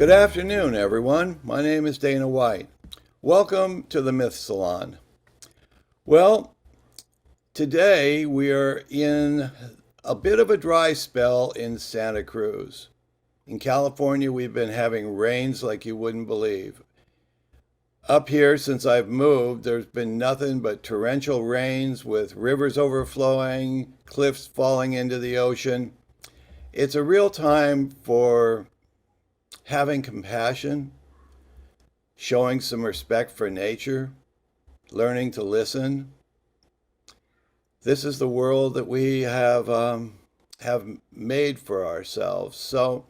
Good afternoon, everyone. My name is Dana White. Welcome to the Myth Salon. Well, today we are in a bit of a dry spell in Santa Cruz. In California, we've been having rains like you wouldn't believe. Up here, since I've moved, there's been nothing but torrential rains with rivers overflowing, cliffs falling into the ocean. It's a real time for having compassion, showing some respect for nature, learning to listen. This is the world that we have made for ourselves. So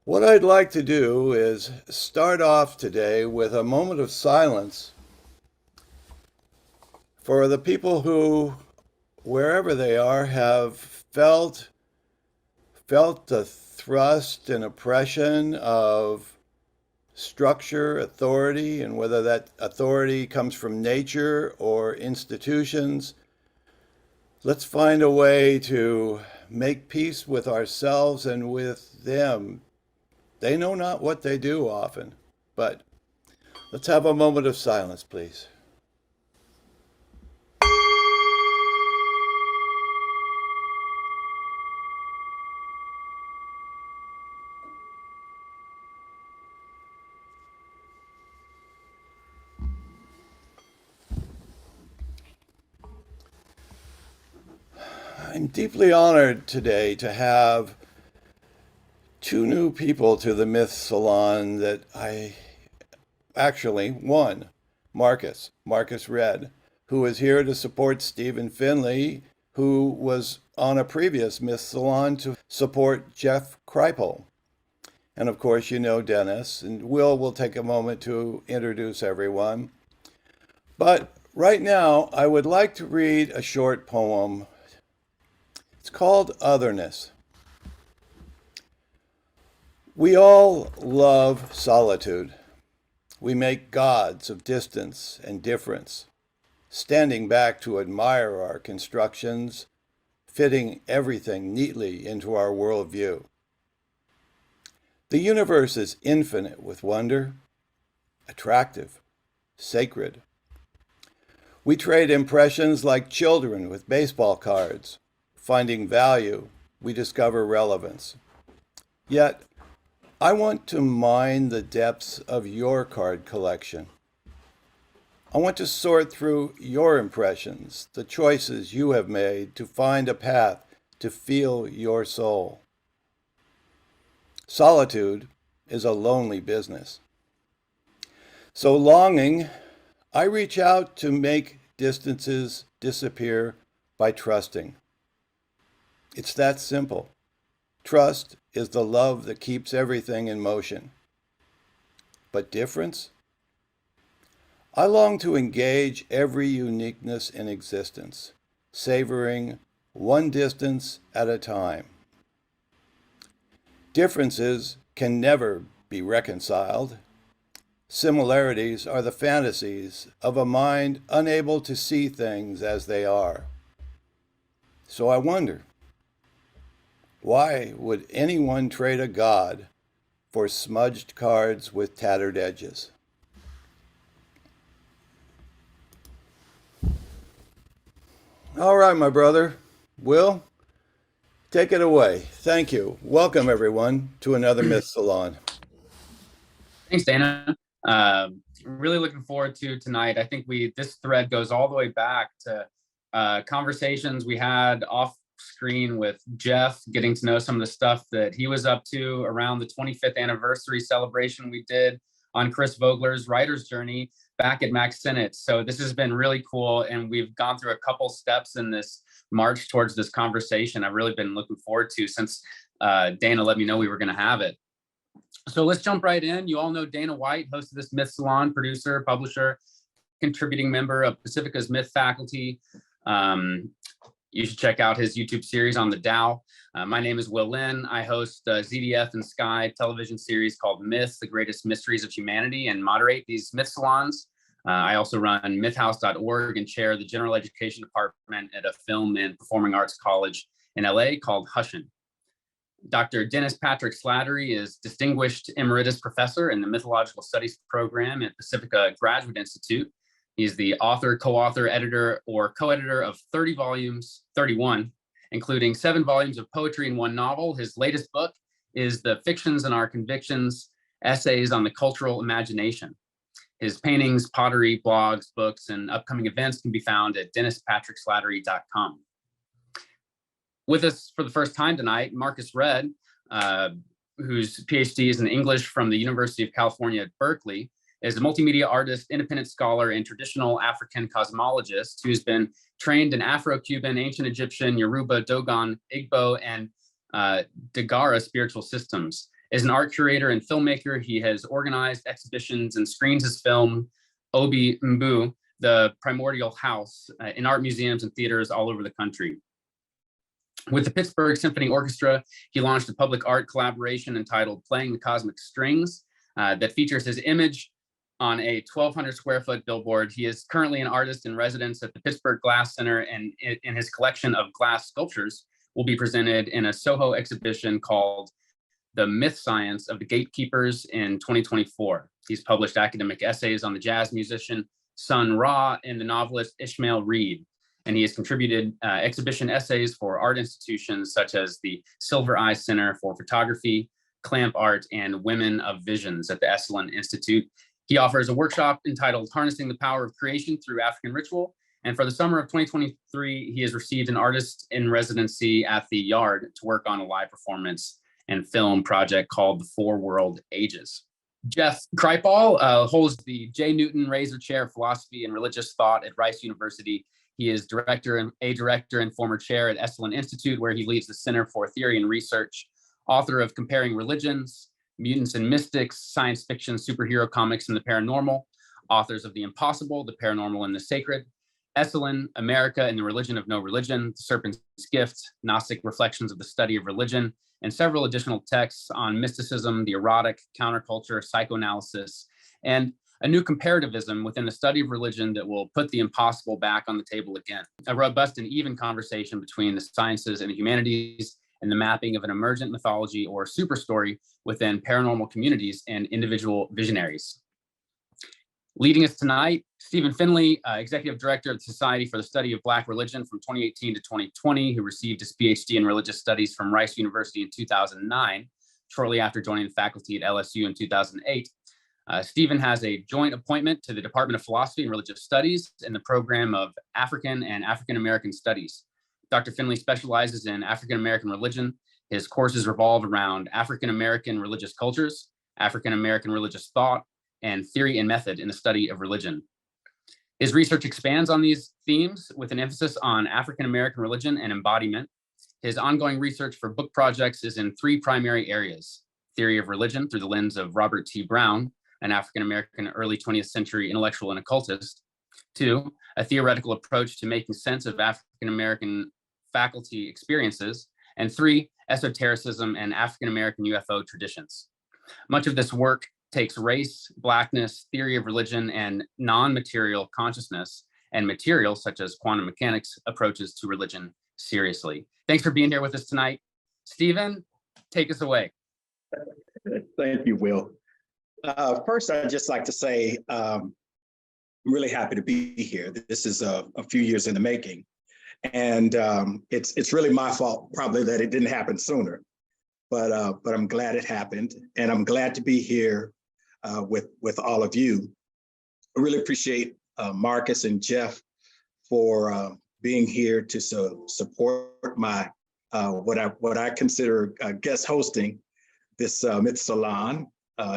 what I'd like to do is start off today with a moment of silence for the people who, wherever they are, have felt the thrust and oppression of structure, authority, and whether that authority comes from nature or institutions. Let's find a way to make peace with ourselves and with them. They know not what they do often, but let's have a moment of silence, please. I'm deeply honored today to have two new people to the Myth Salon one, Marques Redd, who is here to support Stephen Finley, who was on a previous Myth Salon to support Jeff Kripal. And of course, you know Dennis, and will take a moment to introduce everyone. But right now, I would like to read a short poem. It's called Otherness. We all love solitude. We make gods of distance and difference, standing back to admire our constructions, fitting everything neatly into our worldview. The universe is infinite with wonder, attractive, sacred. We trade impressions like children with baseball cards. Finding value, we discover relevance. Yet, I want to mine the depths of your card collection. I want to sort through your impressions, the choices you have made to find a path to feel your soul. Solitude is a lonely business. So longing, I reach out to make distances disappear by trusting. It's that simple. Trust is the love that keeps everything in motion. But difference? I long to engage every uniqueness in existence, savoring one distance at a time. Differences can never be reconciled. Similarities are the fantasies of a mind unable to see things as they are. So I wonder, why would anyone trade a god for smudged cards with tattered edges? All right, my brother. Will, take it away. Thank you. Welcome, everyone, to another Myth Salon. Thanks, Dana. Really looking forward to tonight. I think this thread goes all the way back to conversations we had off screen with Jeff, getting to know some of the stuff that he was up to around the 25th anniversary celebration we did on Chris Vogler's writer's journey back at Max Sennett. So this has been really cool, and we've gone through a couple steps in this march towards this conversation I've really been looking forward to since Dana let me know we were going to have it. So let's jump right in. You all know Dana White, host of this Myth Salon, producer, publisher, contributing member of Pacifica's Myth faculty. You should check out his YouTube series on the Dow. My name is Linn. I host ZDF and Sky television series called Myth, The Greatest Mysteries of Humanity, and moderate these Myth Salons. I also run mythhouse.org and chair the general education department at a film and performing arts college in LA called Hushin. Dr. Dennis Patrick Slattery is Distinguished Emeritus Professor in the Mythological Studies program at Pacifica Graduate Institute. He's the author, co-author, editor, or co-editor of 31, including 7 volumes of poetry and 1 novel. His latest book is The Fictions and Our Convictions, Essays on the Cultural Imagination. His paintings, pottery, blogs, books, and upcoming events can be found at DennisPatrickSlattery.com. With us for the first time tonight, Marques Redd, whose PhD is in English from the University of California at Berkeley, is a multimedia artist, independent scholar, and traditional African cosmologist who's been trained in Afro-Cuban, Ancient Egyptian, Yoruba, Dogon, Igbo, and Dagara spiritual systems. As an art curator and filmmaker, he has organized exhibitions and screens his film, Obi Mbu, The Primordial House, in art museums and theaters all over the country. With the Pittsburgh Symphony Orchestra, he launched a public art collaboration entitled Playing the Cosmic Strings that features his image on a 1,200 square foot billboard. He is currently an artist in residence at the Pittsburgh Glass Center, and in his collection of glass sculptures will be presented in a Soho exhibition called The Myth Science of the Gatekeepers in 2024. He's published academic essays on the jazz musician Sun Ra and the novelist Ishmael Reed. And he has contributed exhibition essays for art institutions such as the Silver Eye Center for Photography, Clamp Art, and Women of Visions at the Esalen Institute. He offers a workshop entitled Harnessing the Power of Creation Through African Ritual. And for the summer of 2023, he has received an artist in residency at the Yard to work on a live performance and film project called The Four World Ages. Jeff Kripal holds the J. Newton Razor Chair of Philosophy and Religious Thought at Rice University. He is director and former chair at Esalen Institute, where he leads the Center for Theory and Research, author of Comparing Religions, Mutants and Mystics, Science Fiction, Superhero Comics, and the Paranormal, authors of The Impossible, The Paranormal and the Sacred, Esalen, America and the Religion of No Religion, The Serpent's Gift, Gnostic Reflections of the Study of Religion, and several additional texts on mysticism, the erotic, counterculture, psychoanalysis, and a new comparativism within the study of religion that will put the impossible back on the table again. A robust and even conversation between the sciences and the humanities and the mapping of an emergent mythology or super story within paranormal communities and individual visionaries. Leading us tonight, Stephen Finley, Executive Director of the Society for the Study of Black Religion from 2018 to 2020, who received his PhD in Religious Studies from Rice University in 2009, shortly after joining the faculty at LSU in 2008. Stephen has a joint appointment to the Department of Philosophy and Religious Studies in the program of African and African American Studies. Dr. Finley specializes in African American religion. His courses revolve around African American religious cultures, African American religious thought, and theory and method in the study of religion. His research expands on these themes with an emphasis on African American religion and embodiment. His ongoing research for book projects is in 3 primary areas: theory of religion through the lens of Robert T. Brown, an African American early 20th century intellectual and occultist; 2, a theoretical approach to making sense of African American faculty experiences; and 3, esotericism and African American UFO traditions. Much of this work takes race, Blackness, theory of religion, and non-material consciousness and material such as quantum mechanics approaches to religion seriously. Thanks for being here with us tonight. Stephen, take us away. Thank you, Will. First, I'd just like to say I'm really happy to be here. This is a few years in the making, and it's really my fault probably that it didn't happen sooner. But I'm glad it happened, and I'm glad to be here with all of you. I really appreciate Marques and Jeff for being here to support my what I consider guest hosting this Myth Salon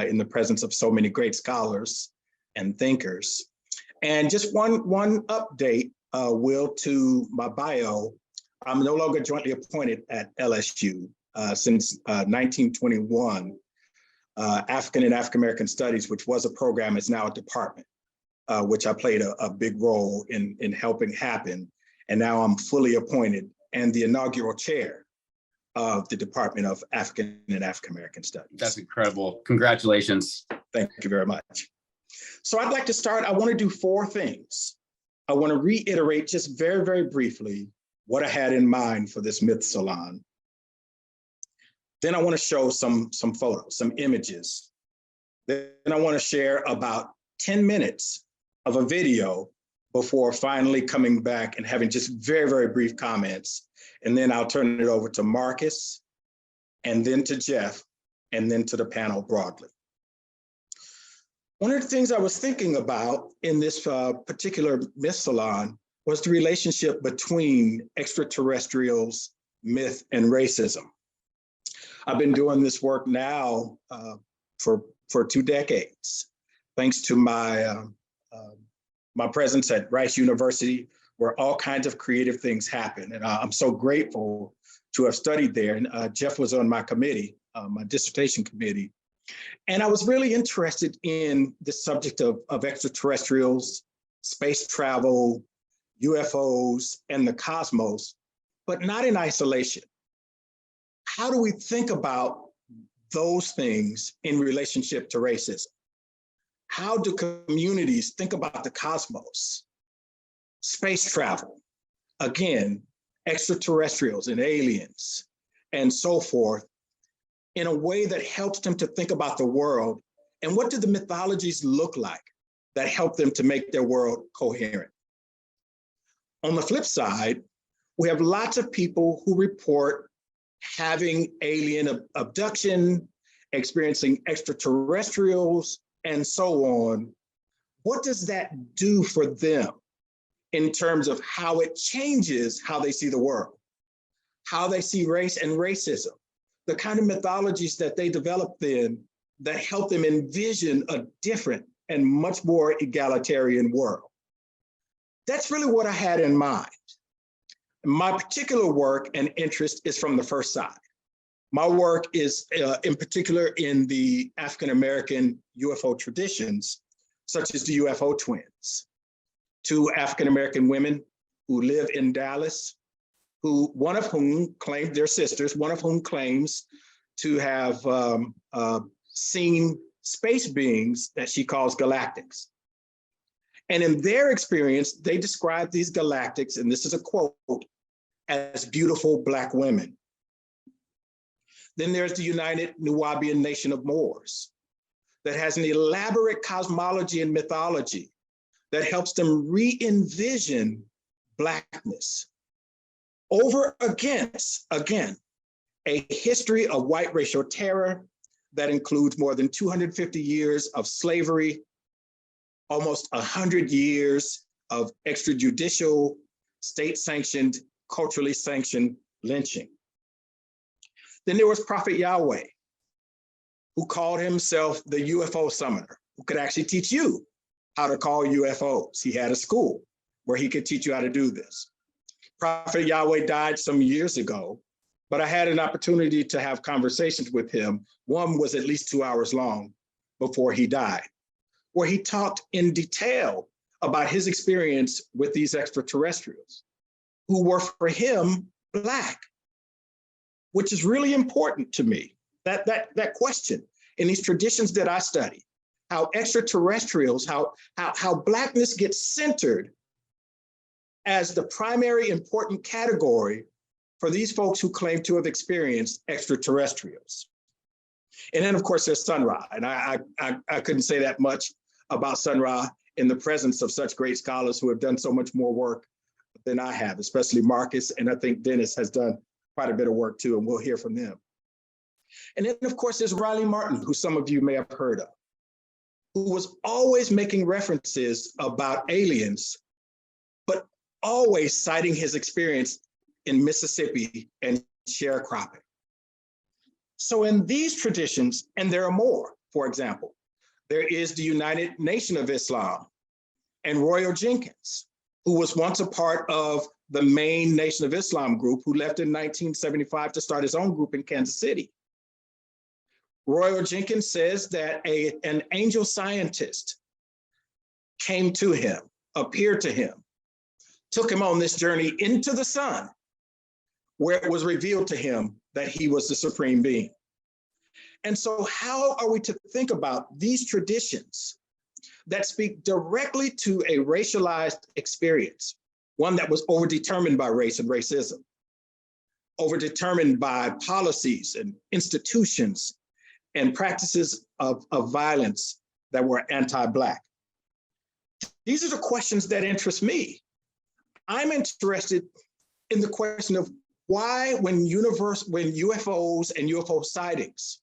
in the presence of so many great scholars and thinkers. And just one update, Will, to my bio. I'm no longer jointly appointed at LSU. Since 1921, African and African American Studies, which was a program, is now a department, which I played a big role in helping happen. And now I'm fully appointed and the inaugural chair of the Department of African and African American Studies. That's incredible. Congratulations. Thank you very much. So I'd like to start. I want to do 4 things. I want to reiterate just very, very briefly what I had in mind for this Myth Salon. Then I want to show some photos, some images. Then I want to share about 10 minutes of a video before finally coming back and having just very, very brief comments. And then I'll turn it over to Marques, and then to Jeff, and then to the panel broadly. One of the things I was thinking about in this particular Myth Salon was the relationship between extraterrestrials, myth, and racism. I've been doing this work now for 2 decades, thanks to my presence at Rice University, where all kinds of creative things happen. And I'm so grateful to have studied there. And Jeff was on my committee, my dissertation committee. And I was really interested in the subject of extraterrestrials, space travel, UFOs, and the cosmos, but not in isolation. How do we think about those things in relationship to racism? How do communities think about the cosmos, space travel, again, extraterrestrials and aliens, and so forth, in a way that helps them to think about the world? And what do the mythologies look like that help them to make their world coherent? On the flip side, we have lots of people who report having alien abduction, experiencing extraterrestrials, and so on. What does that do for them in terms of how it changes how they see the world, how they see race and racism, the kind of mythologies that they develop then that help them envision a different and much more egalitarian world? That's really what I had in mind. My particular work and interest is from the first side. My work is in particular in the African-American UFO traditions, such as the UFO Twins, 2 African-American women who live in Dallas, one of whom claimed, their sisters, one of whom claims to have seen space beings that she calls Galactics. And in their experience, they describe these Galactics, and this is a quote, as beautiful Black women. Then there's the United Nubian Nation of Moors that has an elaborate cosmology and mythology that helps them re-envision Blackness over against, again, a history of white racial terror that includes more than 250 years of slavery, almost 100 years of extrajudicial, state-sanctioned, culturally sanctioned lynching. Then there was Prophet Yahweh, who called himself the UFO summoner, who could actually teach you how to call UFOs. He had a school where he could teach you how to do this. Prophet Yahweh died some years ago, but I had an opportunity to have conversations with him. One was at least 2 hours long before he died, where he talked in detail about his experience with these extraterrestrials, who were for him Black, which is really important to me. That question in these traditions that I study, how extraterrestrials, how Blackness gets centered as the primary important category for these folks who claim to have experienced extraterrestrials. And then of course there's Sun Ra, and I couldn't say that much about Sun Ra in the presence of such great scholars who have done so much more work than I have, especially Marques, and I think Dennis has done quite a bit of work too, and we'll hear from them. And then of course there's Riley Martin, who some of you may have heard of, who was always making references about aliens, but always citing his experience in Mississippi and sharecropping. So in these traditions, and there are more, for example, there is the United Nation of Islam and Royal Jenkins, who was once a part of the main Nation of Islam group, who left in 1975 to start his own group in Kansas City. Royal Jenkins says that an angel scientist came to him, appeared to him, took him on this journey into the sun, where it was revealed to him that he was the supreme being. And so how are we to think about these traditions that speak directly to a racialized experience, one that was overdetermined by race and racism, overdetermined by policies and institutions and practices of violence that were anti-Black? These are the questions that interest me. I'm interested in the question of why, when UFOs and UFO sightings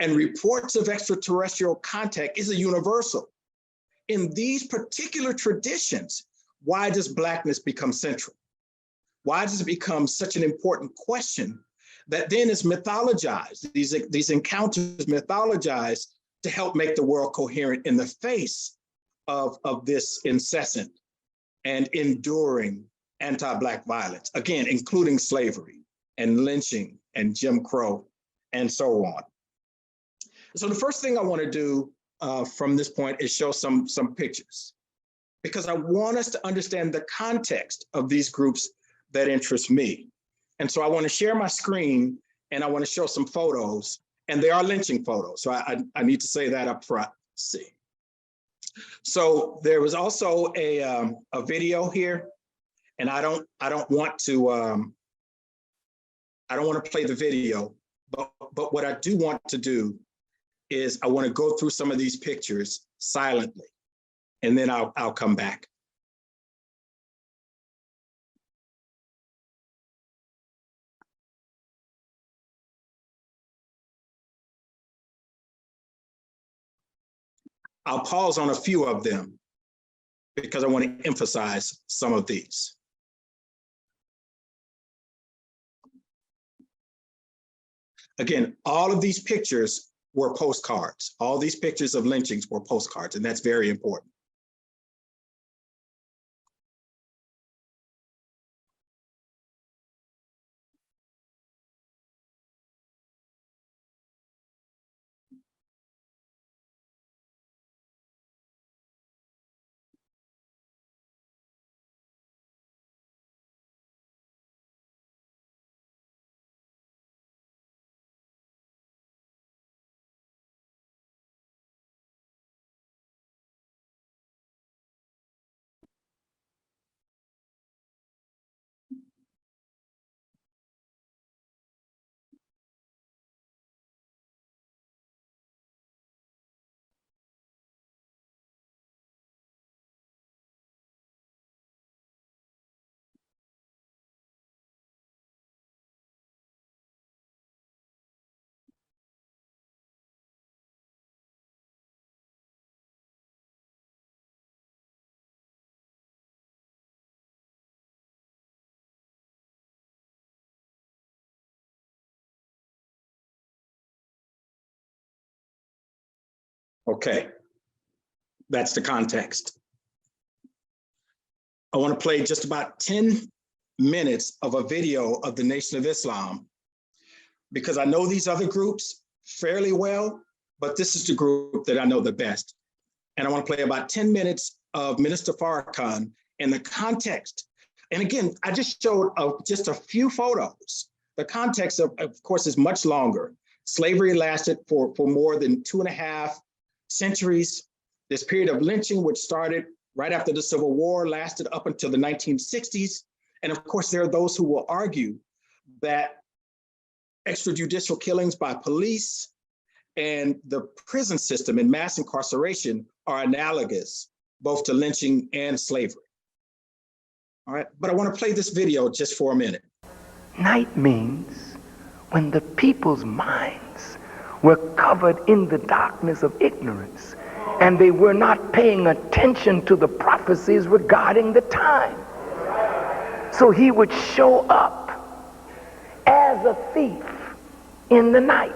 and reports of extraterrestrial contact is a universal, in these particular traditions, why does Blackness become central? Why does it become such an important question that then is mythologized, these encounters mythologized to help make the world coherent in the face of this incessant and enduring anti-Black violence, again, including slavery and lynching and Jim Crow and so on. So the first thing I want to do from this point is show some pictures, because I want us to understand the context of these groups that interest me. And so I want to share my screen and I want to show some photos, and they are lynching photos. So I need to say that up front. Let's see. So there was also a video here, and I don't want to play the video, but what I do want to do is I want to go through some of these pictures silently, and then I'll come back. I'll pause on a few of them because I want to emphasize some of these. Again, all of these pictures were postcards. All these pictures of lynchings were postcards, and that's very important. Okay, that's the context. I want to play just about 10 minutes of a video of the Nation of Islam, because I know these other groups fairly well, but this is the group that I know the best. And I want to play about 10 minutes of Minister Farrakhan in the context. And again, I just showed just a few photos. The context, of course, is much longer. Slavery lasted for more than 2.5 centuries. This period of lynching, which started right after the Civil War, lasted up until the 1960s. And of course, there are those who will argue that extrajudicial killings by police and the prison system and mass incarceration are analogous both to lynching and slavery. All right, but I want to play this video just for a minute. Night means when the people's minds were covered in the darkness of ignorance, and they were not paying attention to the prophecies regarding the time. So he would show up as a thief in the night.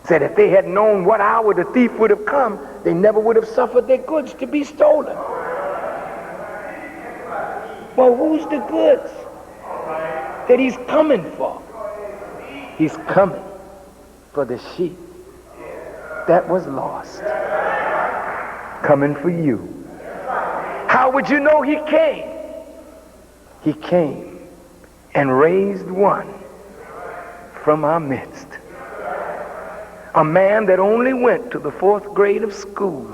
Said if they had known what hour the thief would have come, they never would have suffered their goods to be stolen. Well, who's the goods that he's coming for? He's coming for the sheep that was lost. Coming for you. How would you know he came? He came and raised one from our midst. A man that only went to the 4th grade of school,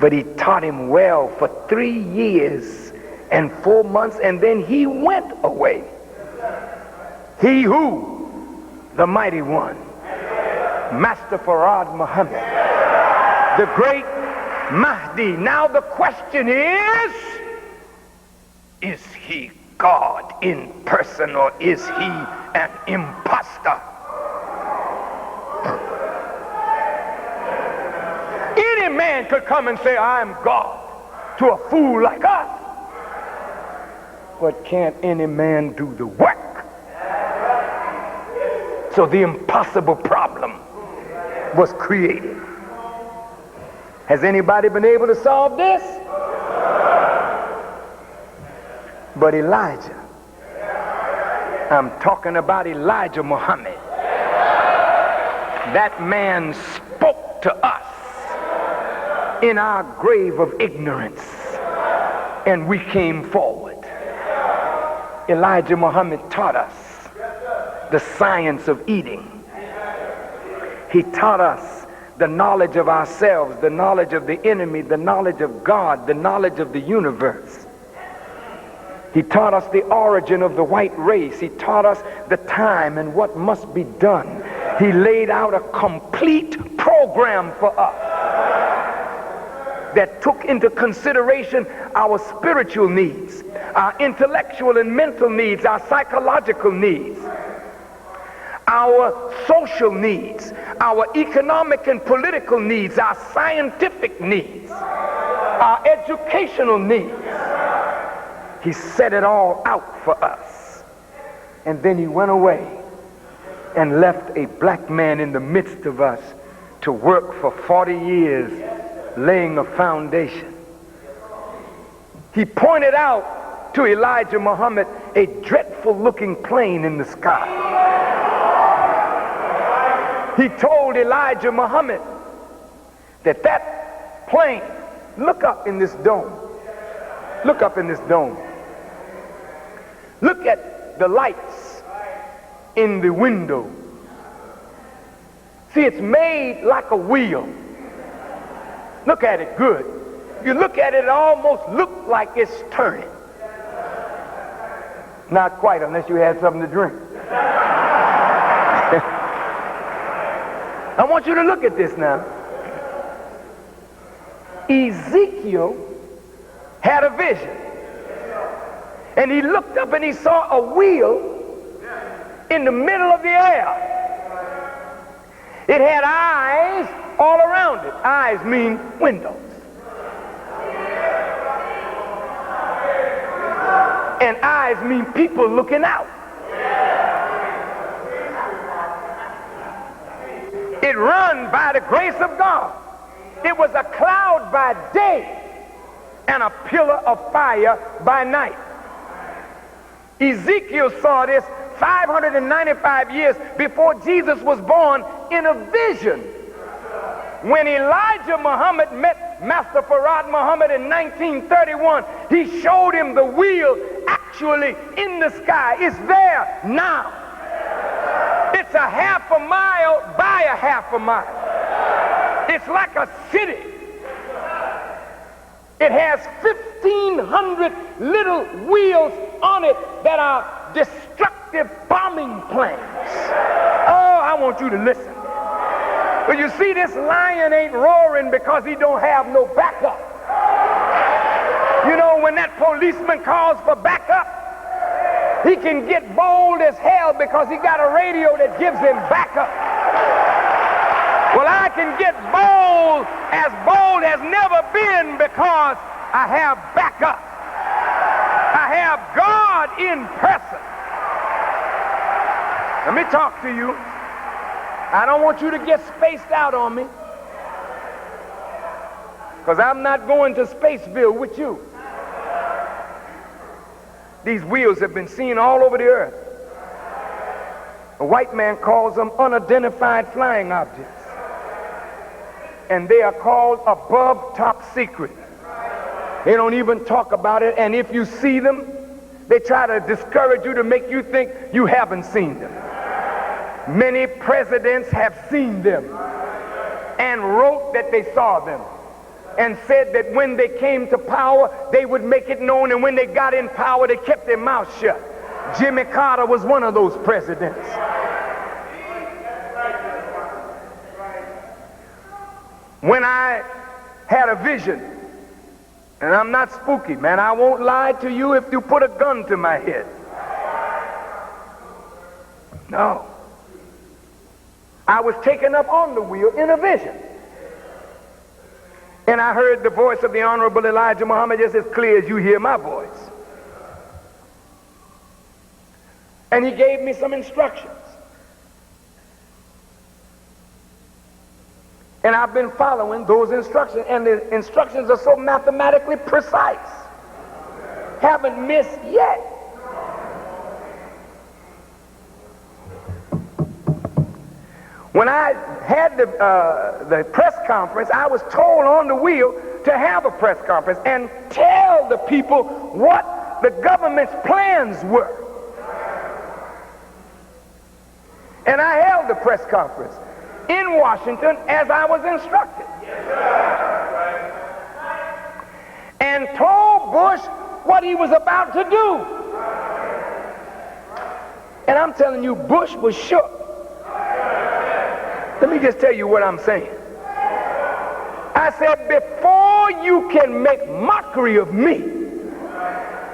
but he taught him well for 3 years and 4 months, and then he went away. He who, the mighty one, Master Farad Muhammad, the great Mahdi. Now the question is he God in person, or is he an imposter? Any man could come and say, I am God, to a fool like us. But can't any man do the work? So the impossible problem was created. Has anybody been able to solve this? But Elijah, I'm talking about Elijah Muhammad. That man spoke to us in our grave of ignorance, and we came forward. Elijah Muhammad taught us the science of eating. He taught us the knowledge of ourselves, the knowledge of the enemy, the knowledge of God, the knowledge of the universe. He taught us the origin of the white race. He taught us the time and what must be done. He laid out a complete program for us that took into consideration our spiritual needs, our intellectual and mental needs, our psychological needs, our social needs, our economic and political needs, our scientific needs, our educational needs. He set it all out for us. And then he went away and left a black man in the midst of us to work for 40 years laying a foundation. He pointed out to Elijah Muhammad a dreadful looking plane in the sky. He told Elijah Muhammad that that plane, look up in this dome. Look up in this dome. Look at the lights in the window. See, it's made like a wheel. Look at it good. You look at it, it almost looks like it's turning. Not quite, unless you had something to drink. I want you to look at this now. Ezekiel had a vision. And he looked up and he saw a wheel in the middle of the air. It had eyes all around it. Eyes mean windows. And eyes mean people looking out. It run by the grace of God. It was a cloud by day and a pillar of fire by night. Ezekiel saw this 595 years before Jesus was born in a vision. When Elijah Muhammad met Master Farad Muhammad in 1931, he showed him the wheel actually in the sky. It's there now. It's a half a mile by a half a mile. It's like a city. It has 1,500 little wheels on it that are destructive bombing planes. Oh, I want you to listen. But you see, this lion ain't roaring because he don't have no backup. You know, when that policeman calls for backup, he can get bold as hell because he got a radio that gives him backup. Well, I can get bold as never been because I have backup. I have God in person. Let me talk to you. I don't want you to get spaced out on me, because I'm not going to Spaceville with you. These wheels have been seen all over the earth. A white man calls them unidentified flying objects. And they are called above top secret. They don't even talk about it, and if you see them, they try to discourage you to make you think you haven't seen them. Many presidents have seen them and wrote that they saw them. and said that when they came to power, they would make it known, and when they got in power, they kept their mouth shut. Jimmy Carter was one of those presidents. When I had a vision, and I'm not spooky, man, I won't lie to you if you put a gun to my head. No. I was taken up on the wheel in a vision. And I heard the voice of the Honorable Elijah Muhammad just as clear as you hear my voice. And he gave me some instructions. And I've been following those instructions, and the instructions are so mathematically precise. Haven't missed yet. When I had the press conference, I was told on the wheel to have a press conference and tell the people what the government's plans were. And I held the press conference in Washington as I was instructed. And told Bush what he was about to do. And I'm telling you, Bush was shook. Let me just tell you what I'm saying. I said, before you can make mockery of me,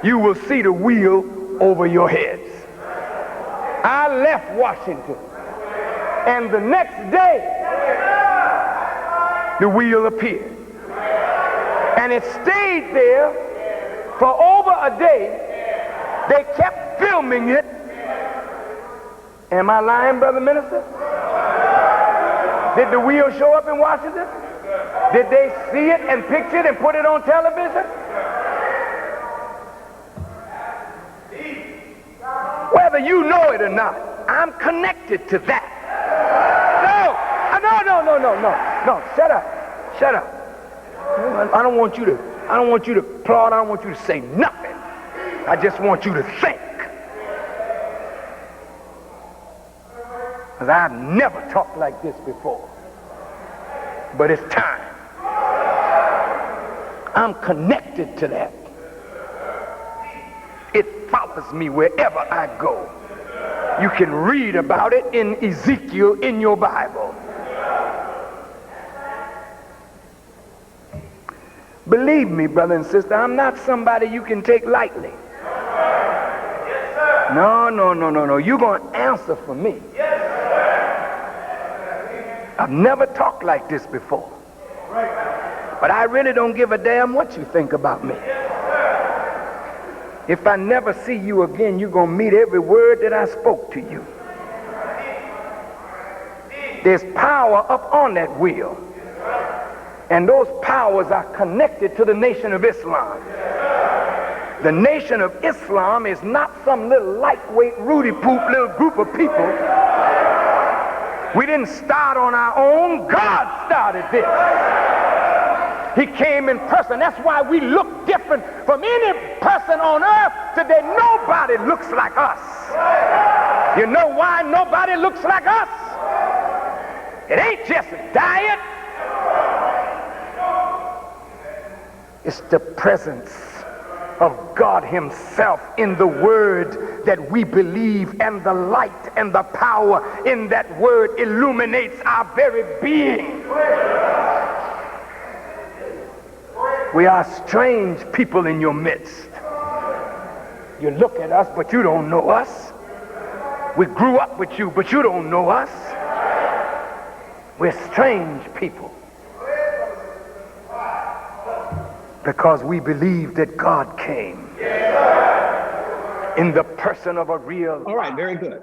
you will see the wheel over your heads. I left Washington, and the next day, the wheel appeared. And it stayed there for over a day. They kept filming it. Am I lying, Brother Minister? Did the wheel show up in Washington? Did they see it and picture it and put it on television? Whether you know it or not, I'm connected to that. No, shut up. I don't want you to applaud, I don't want you to say nothing. I just want you to think. Because I've never talked like this before. But it's time. I'm connected to that. It follows me wherever I go. You can read about it in Ezekiel in your Bible. Believe me, brother and sister, I'm not somebody you can take lightly. No. You're going to answer for me. I've never talked like this before. But I really don't give a damn what you think about me. If I never see you again, you're going to meet every word that I spoke to you. There's power up on that wheel. And those powers are connected to the Nation of Islam. The Nation of Islam is not some little lightweight, Rudy-poop little group of people. We didn't start on our own. God started this. He came in person. That's why we look different from any person on earth today. Nobody looks like us. You know why nobody looks like us? It ain't just a diet. It's the presence of God himself in the word that we believe, and the light and the power in that word illuminates our very being. We are strange people in your midst. You look at us, but you don't know us. We grew up with you, but you don't know us. We're strange people. Because we believe that God came in the person of a real. All right, very good.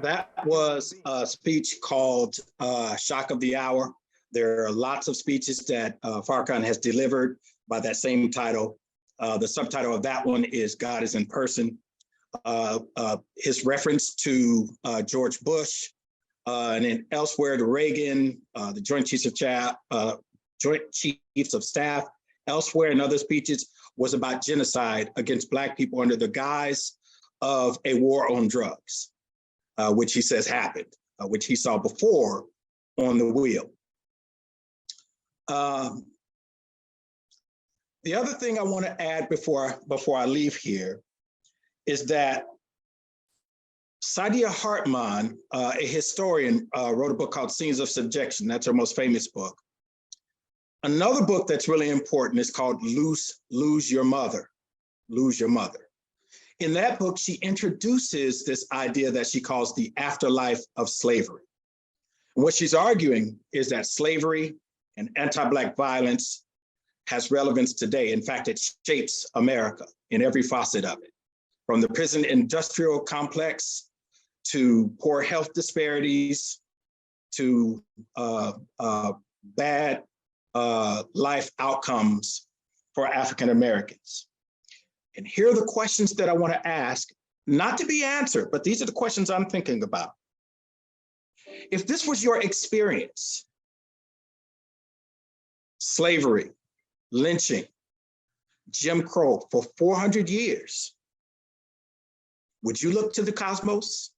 That was a speech called Shock of the Hour. There are lots of speeches that Farrakhan has delivered by that same title. The subtitle of that one is God is in Person. His reference to George Bush and then elsewhere to Reagan, the Joint Chiefs of Staff, elsewhere in other speeches was about genocide against Black people under the guise of a war on drugs, which he says happened, which he saw before on the wheel. The other thing I want to add before I leave here is that Saidiya Hartman, a historian, wrote a book called Scenes of Subjection. That's her most famous book. Another book that's really important is called Lose Your Mother. Lose Your Mother. In that book, she introduces this idea that she calls the afterlife of slavery. And what she's arguing is that slavery and anti-Black violence has relevance today. In fact, it shapes America in every facet of it, from the prison industrial complex to poor health disparities to bad life outcomes for African Americans. And here are the questions that I want to ask, not to be answered, but these are the questions I'm thinking about. If this was your experience, slavery, lynching, Jim Crow for 400 years, would you look to the cosmos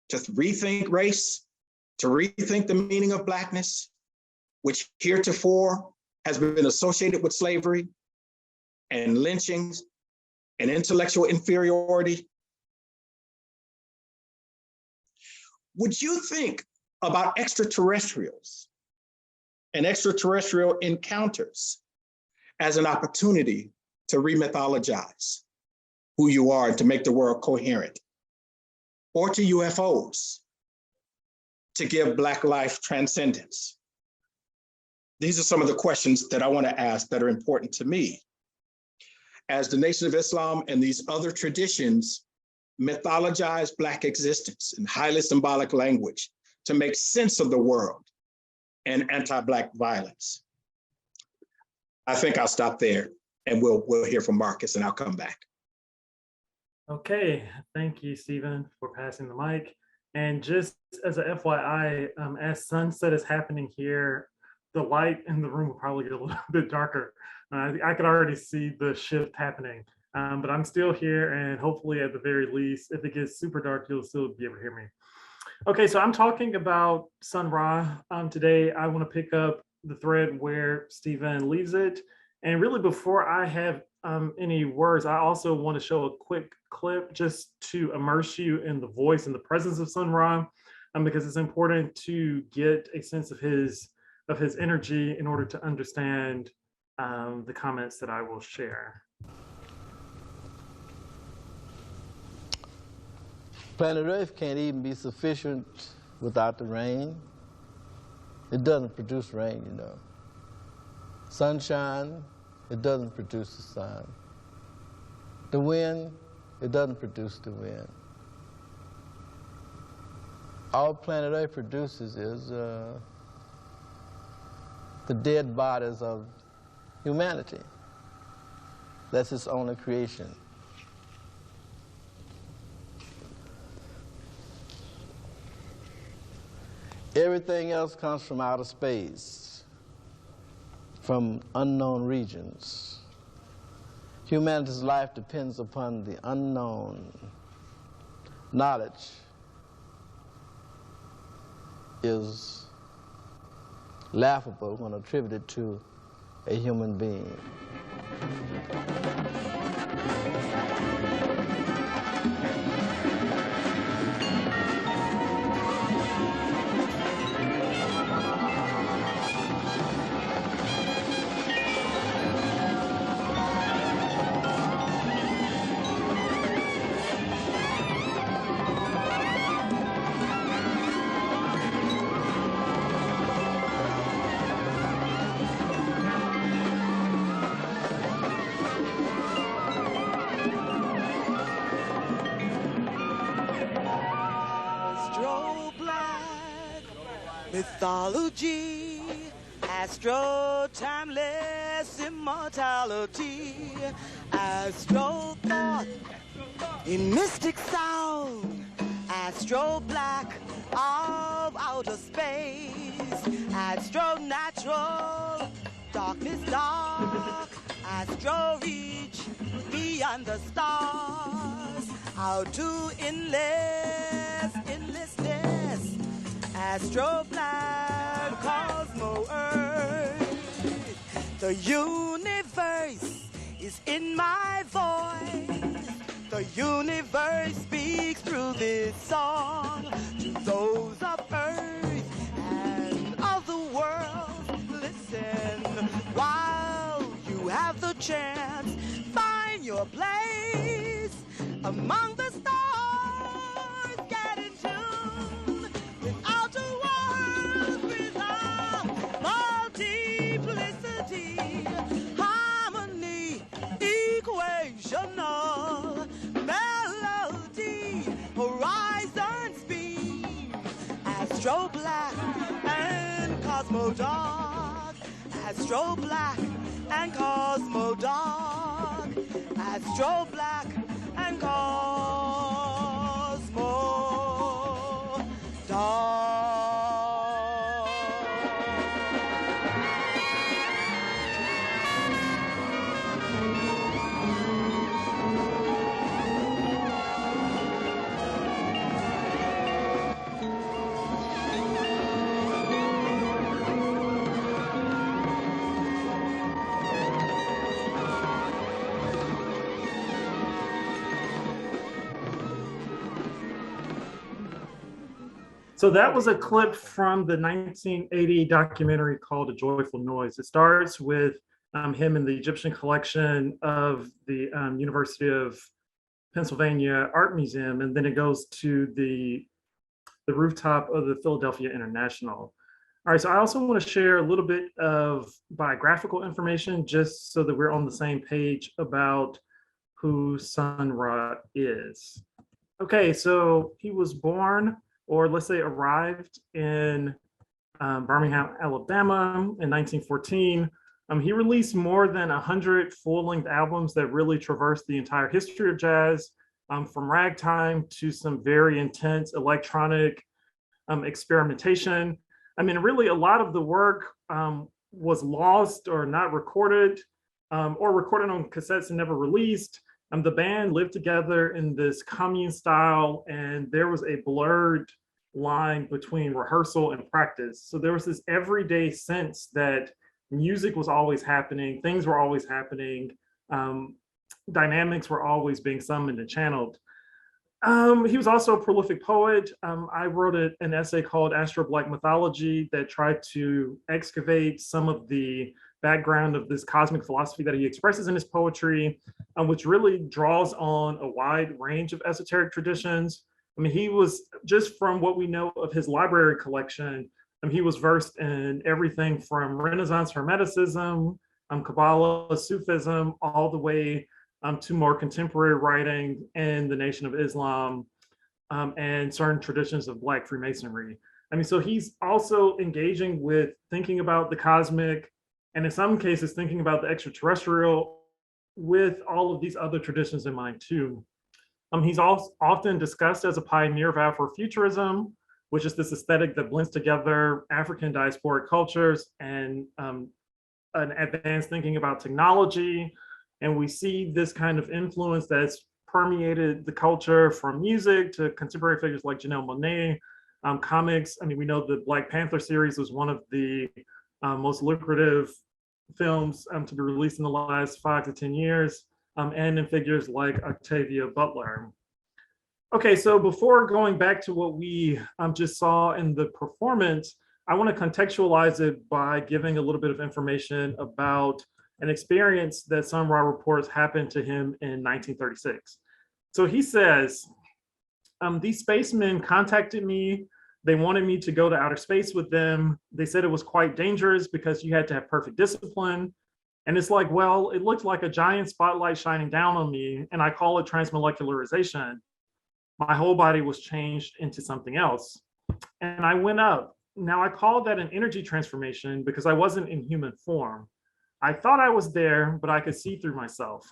to rethink race, to rethink the meaning of Blackness, which heretofore has been associated with slavery and lynchings and intellectual inferiority? Would you think about extraterrestrials and extraterrestrial encounters as an opportunity to remythologize who you are and to make the world coherent? Or to UFOs to give Black life transcendence? These are some of the questions that I want to ask that are important to me. As the Nation of Islam and these other traditions mythologize Black existence in highly symbolic language to make sense of the world and anti-Black violence. I think I'll stop there and we'll hear from Marques and I'll come back. Okay, thank you, Stephen, for passing the mic. And just as a FYI, as sunset is happening here, the light in the room will probably get a little bit darker. I could already see the shift happening, but I'm still here, and hopefully at the very least, if it gets super dark, you'll still be able to hear me. Okay, so I'm talking about Sun Ra. Today, I want to pick up the thread where Stephen leaves it. And really, before I have any words, I also want to show a quick clip just to immerse you in the voice and the presence of Sun Ra, because it's important to get a sense of his energy in order to understand the comments that I will share. Planet Earth can't even be sufficient without the rain. It doesn't produce rain, you know. Sunshine, it doesn't produce the sun. The wind, it doesn't produce the wind. All planet Earth produces is the dead bodies of humanity. That's its only creation. Everything else comes from outer space, from unknown regions. Humanity's life depends upon the unknown. Knowledge is laughable when attributed to a human being. Mythology, astro timeless immortality, astro thought in mystic sound, astro black of outer space, astro natural, darkness dark, astro reach beyond the stars, how to endlessness, astro black cosmo earth, the universe is in my voice. The universe speaks through this song to those of Earth and other worlds. Listen while you have the chance. Find your place among the stars. Get in tune with outer worlds with our multiplicity, harmony, equational melody, horizons beam, astro black and cosmo dark, astro black and cosmo dark, astro black and cosmo dark. So that was a clip from the 1980 documentary called A Joyful Noise. It starts with him in the Egyptian collection of the University of Pennsylvania Art Museum, and then it goes to the rooftop of the Philadelphia International. All right, so I also want to share a little bit of biographical information just so that we're on the same page about who Sun Ra is. Okay, so he was born, or let's say arrived in Birmingham, Alabama in 1914. He released more than 100 full-length albums that really traversed the entire history of jazz, from ragtime to some very intense electronic experimentation. I mean, really a lot of the work was lost or not recorded, or recorded on cassettes and never released. The band lived together in this commune style, and there was a blurred line between rehearsal and practice. So there was this everyday sense that music was always happening, things were always happening, dynamics were always being summoned and channeled. He was also a prolific poet. I wrote an essay called Astro Black Mythology that tried to excavate some of the background of this cosmic philosophy that he expresses in his poetry, which really draws on a wide range of esoteric traditions. I mean, he was, just from what we know of his library collection, he was versed in everything from Renaissance Hermeticism, Kabbalah, Sufism, all the way to more contemporary writing in the Nation of Islam, and certain traditions of Black Freemasonry. I mean, so he's also engaging with thinking about the cosmic, and in some cases thinking about the extraterrestrial, with all of these other traditions in mind too. He's also often discussed as a pioneer of Afrofuturism, which is this aesthetic that blends together African diasporic cultures and an advanced thinking about technology. And we see this kind of influence that's permeated the culture, from music to contemporary figures like Janelle Monáe, comics. I mean, we know the Black Panther series was one of the most lucrative films to be released in the last 5 to 10 years, and in figures like Octavia Butler. Okay, so before going back to what we just saw in the performance, I want to contextualize it by giving a little bit of information about an experience that Sun Ra reports happened to him in 1936. So he says, these spacemen contacted me. They wanted me to go to outer space with them. They said it was quite dangerous because you had to have perfect discipline. And it's like, well, it looked like a giant spotlight shining down on me, and I call it transmolecularization. My whole body was changed into something else. And I went up. Now I call that an energy transformation because I wasn't in human form. I thought I was there, but I could see through myself.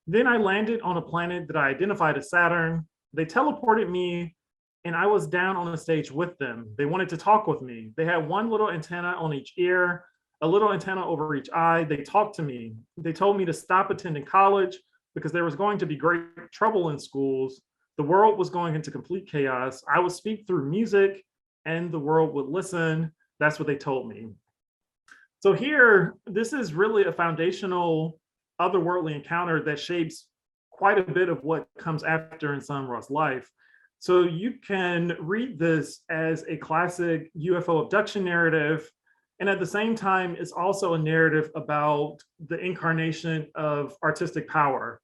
Then I landed on a planet that I identified as Saturn. They teleported me, and I was down on the stage with them. They wanted to talk with me. They had one little antenna on each ear, a little antenna over each eye. They talked to me. They told me to stop attending college because there was going to be great trouble in schools. The world was going into complete chaos. I would speak through music and the world would listen. That's what they told me. So here, this is really a foundational otherworldly encounter that shapes quite a bit of what comes after in Sun Ra's life. So you can read this as a classic UFO abduction narrative, and at the same time, it's also a narrative about the incarnation of artistic power.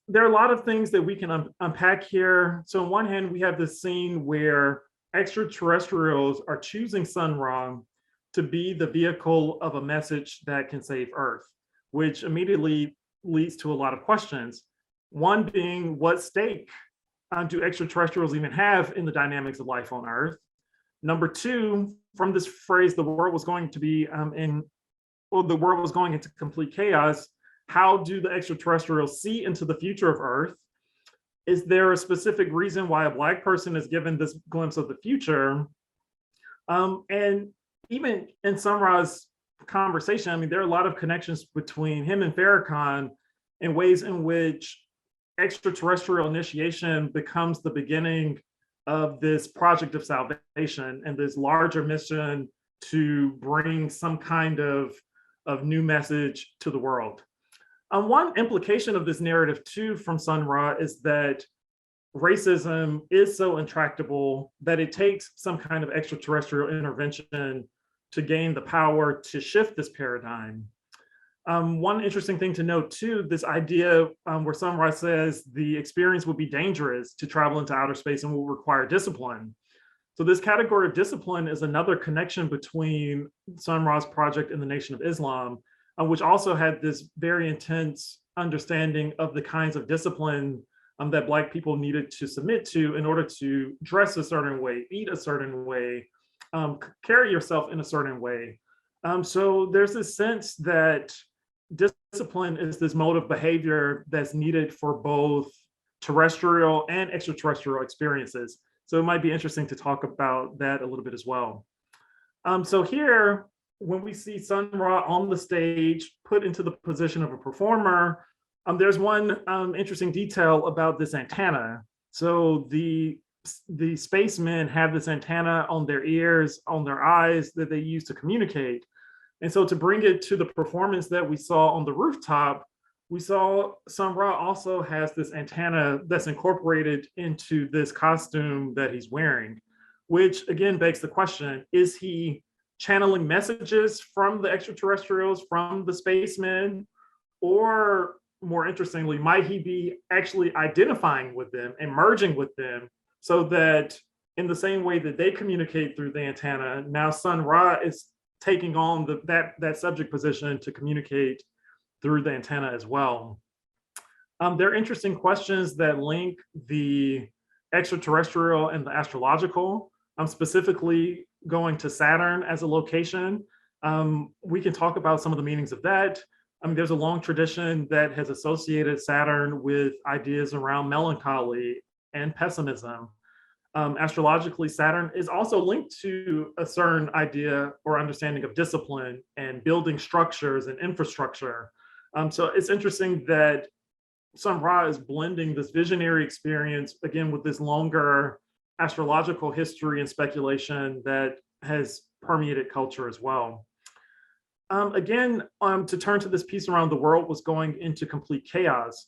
There are a lot of things that we can unpack here. So on one hand, we have this scene where extraterrestrials are choosing Sun Ra to be the vehicle of a message that can save Earth, which immediately leads to a lot of questions. One being, what stake do extraterrestrials even have in the dynamics of life on Earth? Number two, from this phrase, the world was going to be the world was going into complete chaos. How do the extraterrestrials see into the future of Earth? Is there a specific reason why a Black person is given this glimpse of the future? And even in Sun Ra's conversation, I mean, there are a lot of connections between him and Farrakhan in ways in which extraterrestrial initiation becomes the beginning of this project of salvation and this larger mission to bring some kind of new message to the world. One implication of this narrative too from Sun Ra is that racism is so intractable that it takes some kind of extraterrestrial intervention to gain the power to shift this paradigm. One interesting thing to note too, this idea where Sun Ra says the experience would be dangerous to travel into outer space and will require discipline. So this category of discipline is another connection between Sun Ra's project and the Nation of Islam, which also had this very intense understanding of the kinds of discipline that Black people needed to submit to in order to dress a certain way, eat a certain way, carry yourself in a certain way. So there's this sense that discipline is this mode of behavior that's needed for both terrestrial and extraterrestrial experiences. So it might be interesting to talk about that a little bit as well. So here, when we see Sun Ra on the stage, put into the position of a performer, there's one interesting detail about this antenna. So the spacemen have this antenna on their ears, on their eyes that they use to communicate. And so to bring it to the performance that we saw on the rooftop, we saw Sun Ra also has this antenna that's incorporated into this costume that he's wearing, which again begs the question, is he channeling messages from the extraterrestrials, from the spacemen, or more interestingly, might he be actually identifying with them and merging with them so that in the same way that they communicate through the antenna, now Sun Ra is taking on that subject position to communicate through the antenna as well. There are interesting questions that link the extraterrestrial and the astrological. Specifically going to Saturn as a location. We can talk about some of the meanings of that. I mean, there's a long tradition that has associated Saturn with ideas around melancholy and pessimism. Astrologically, Saturn is also linked to a certain idea or understanding of discipline and building structures and infrastructure. So it's interesting that Sun Ra is blending this visionary experience, again, with this longer astrological history and speculation that has permeated culture as well. Again, to turn to this piece around the world was going into complete chaos.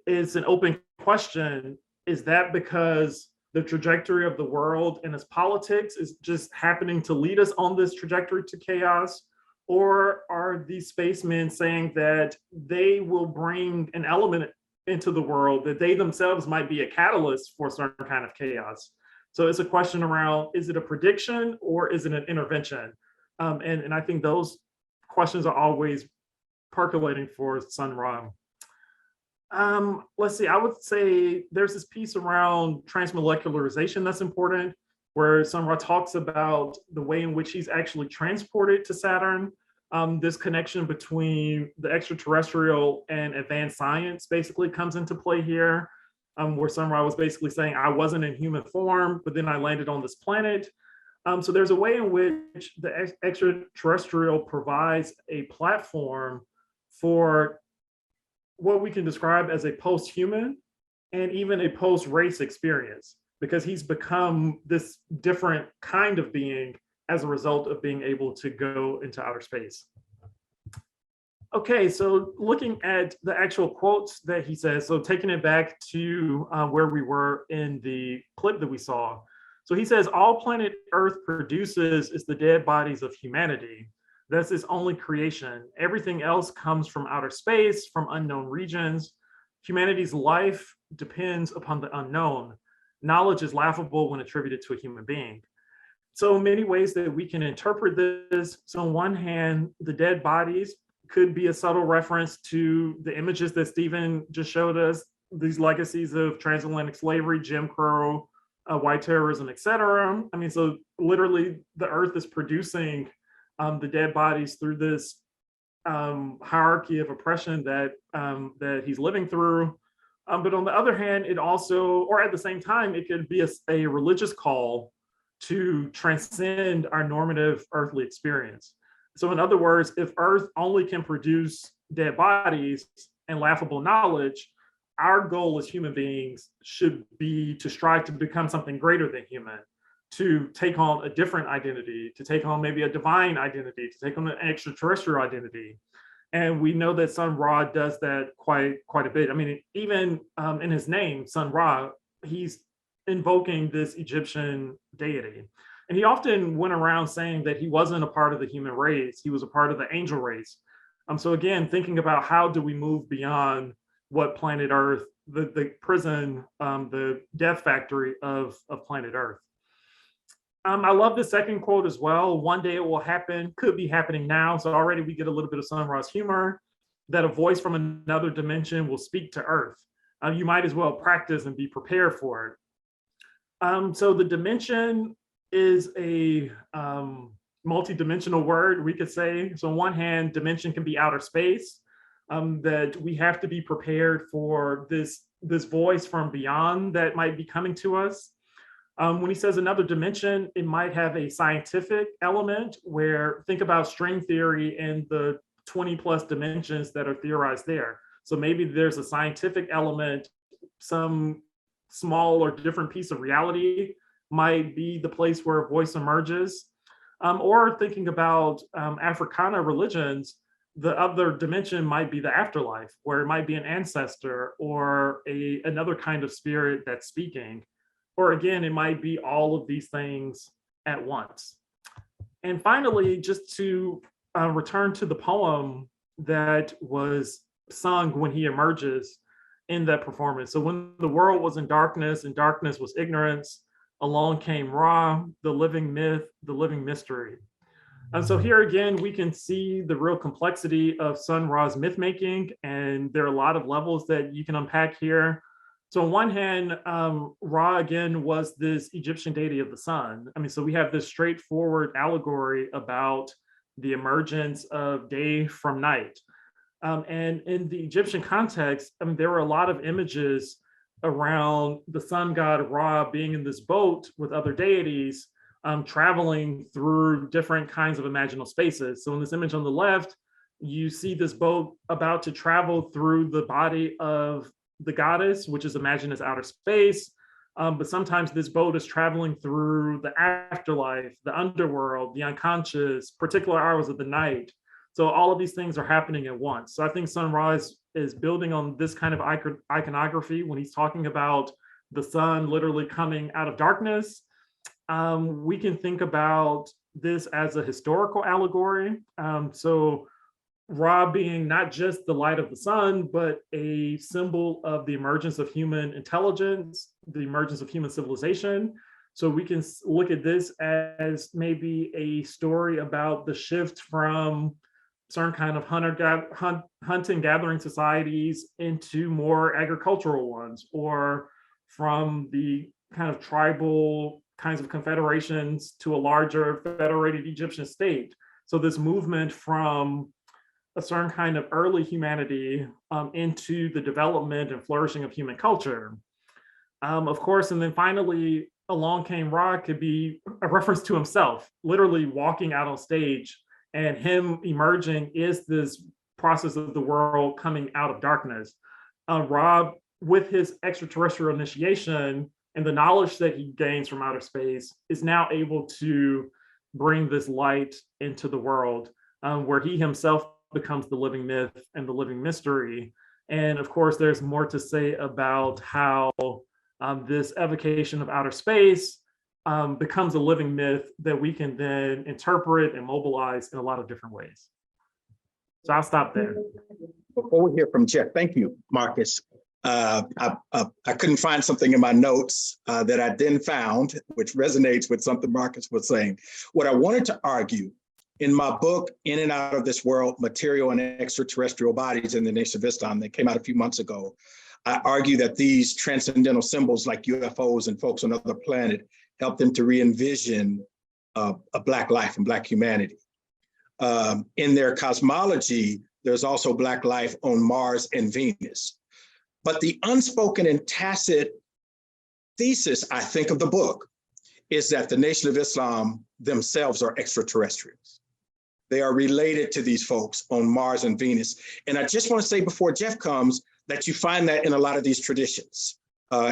It's an open question. Is that because the trajectory of the world and its politics is just happening to lead us on this trajectory to chaos? Or are these spacemen saying that they will bring an element into the world that they themselves might be a catalyst for a certain kind of chaos? So it's a question around, is it a prediction or is it an intervention? And I think those questions are always percolating for Sun Ra. Let's see, I would say there's this piece around transmolecularization that's important, where Sun Ra talks about the way in which he's actually transported to Saturn. This connection between the extraterrestrial and advanced science basically comes into play here, where Sun Ra was basically saying, I wasn't in human form, but then I landed on this planet. So there's a way in which the extraterrestrial provides a platform for what we can describe as a post-human and even a post-race experience, because he's become this different kind of being as a result of being able to go into outer space. Okay, so looking at the actual quotes that he says, so taking it back to where we were in the clip that we saw. So he says, all planet Earth produces is the dead bodies of humanity. That's its only creation. Everything else comes from outer space, from unknown regions. Humanity's life depends upon the unknown. Knowledge is laughable when attributed to a human being. So many ways that we can interpret this. So on one hand, the dead bodies could be a subtle reference to the images that Stephen just showed us, these legacies of transatlantic slavery, Jim Crow, white terrorism, etc. I mean, so literally the earth is producing the dead bodies through this hierarchy of oppression that that he's living through. But on the other hand, it also, or at the same time, it could be a religious call to transcend our normative earthly experience. So in other words, if Earth only can produce dead bodies and laughable knowledge, our goal as human beings should be to strive to become something greater than human, to take on a different identity, to take on maybe a divine identity, to take on an extraterrestrial identity. And we know that Sun Ra does that quite a bit. I mean, even in his name, Sun Ra, he's invoking this Egyptian deity. And he often went around saying that he wasn't a part of the human race, he was a part of the angel race. So again, thinking about how do we move beyond what planet Earth, the prison, the death factory of planet Earth. I love the second quote as well. One day it will happen, could be happening now. So already we get a little bit of Sun Ra's humor, that a voice from another dimension will speak to Earth. You might as well practice and be prepared for it. So the dimension is a multi-dimensional word, we could say. So on one hand, dimension can be outer space, that we have to be prepared for this voice from beyond that might be coming to us. When he says another dimension, it might have a scientific element where, think about string theory and the 20 plus dimensions that are theorized there. So maybe there's a scientific element, some small or different piece of reality might be the place where a voice emerges. Or thinking about Africana religions, the other dimension might be the afterlife, where it might be an ancestor or another kind of spirit that's speaking. Or again, it might be all of these things at once. And finally, just to return to the poem that was sung when he emerges in that performance. So when the world was in darkness and darkness was ignorance, along came Ra, the living myth, the living mystery. And so here again, we can see the real complexity of Sun Ra's myth making, and there are a lot of levels that you can unpack here. So on one hand, Ra again was this Egyptian deity of the sun. I mean, so we have this straightforward allegory about the emergence of day from night. And in the Egyptian context, I mean, there were a lot of images around the sun god Ra being in this boat with other deities, traveling through different kinds of imaginal spaces. So in this image on the left, you see this boat about to travel through the body of the goddess, which is imagined as outer space. But sometimes this boat is traveling through the afterlife, the underworld, the unconscious, particular hours of the night. So all of these things are happening at once. So I think Sun Ra is building on this kind of iconography when he's talking about the sun literally coming out of darkness. We can think about this as a historical allegory. So Ra being not just the light of the sun, but a symbol of the emergence of human intelligence, the emergence of human civilization. So we can look at this as maybe a story about the shift from certain kind of hunting gathering societies into more agricultural ones, or from the kind of tribal kinds of confederations to a larger federated Egyptian state. So this movement from a certain kind of early humanity into the development and flourishing of human culture. Of course, and then finally, along came Ra could be a reference to himself, literally walking out on stage, and him emerging is this process of the world coming out of darkness. Ra, with his extraterrestrial initiation and the knowledge that he gains from outer space, is now able to bring this light into the world, where he himself becomes the living myth and the living mystery. And of course, there's more to say about how this evocation of outer space becomes a living myth that we can then interpret and mobilize in a lot of different ways. So I'll stop there. Before we hear from Jeff, thank you, Marques. I couldn't find something in my notes that I then found, which resonates with something Marques was saying. What I wanted to argue in my book, In and Out of This World, Material and Extraterrestrial Bodies in the Nation of Islam, that came out a few months ago, I argue that these transcendental symbols like UFOs and folks on other planets help them to re-envision a Black life and Black humanity. In their cosmology, there's also Black life on Mars and Venus. But the unspoken and tacit thesis, I think, of the book is that the Nation of Islam themselves are extraterrestrials. They are related to these folks on Mars and Venus. And I just want to say before Jeff comes that you find that in a lot of these traditions,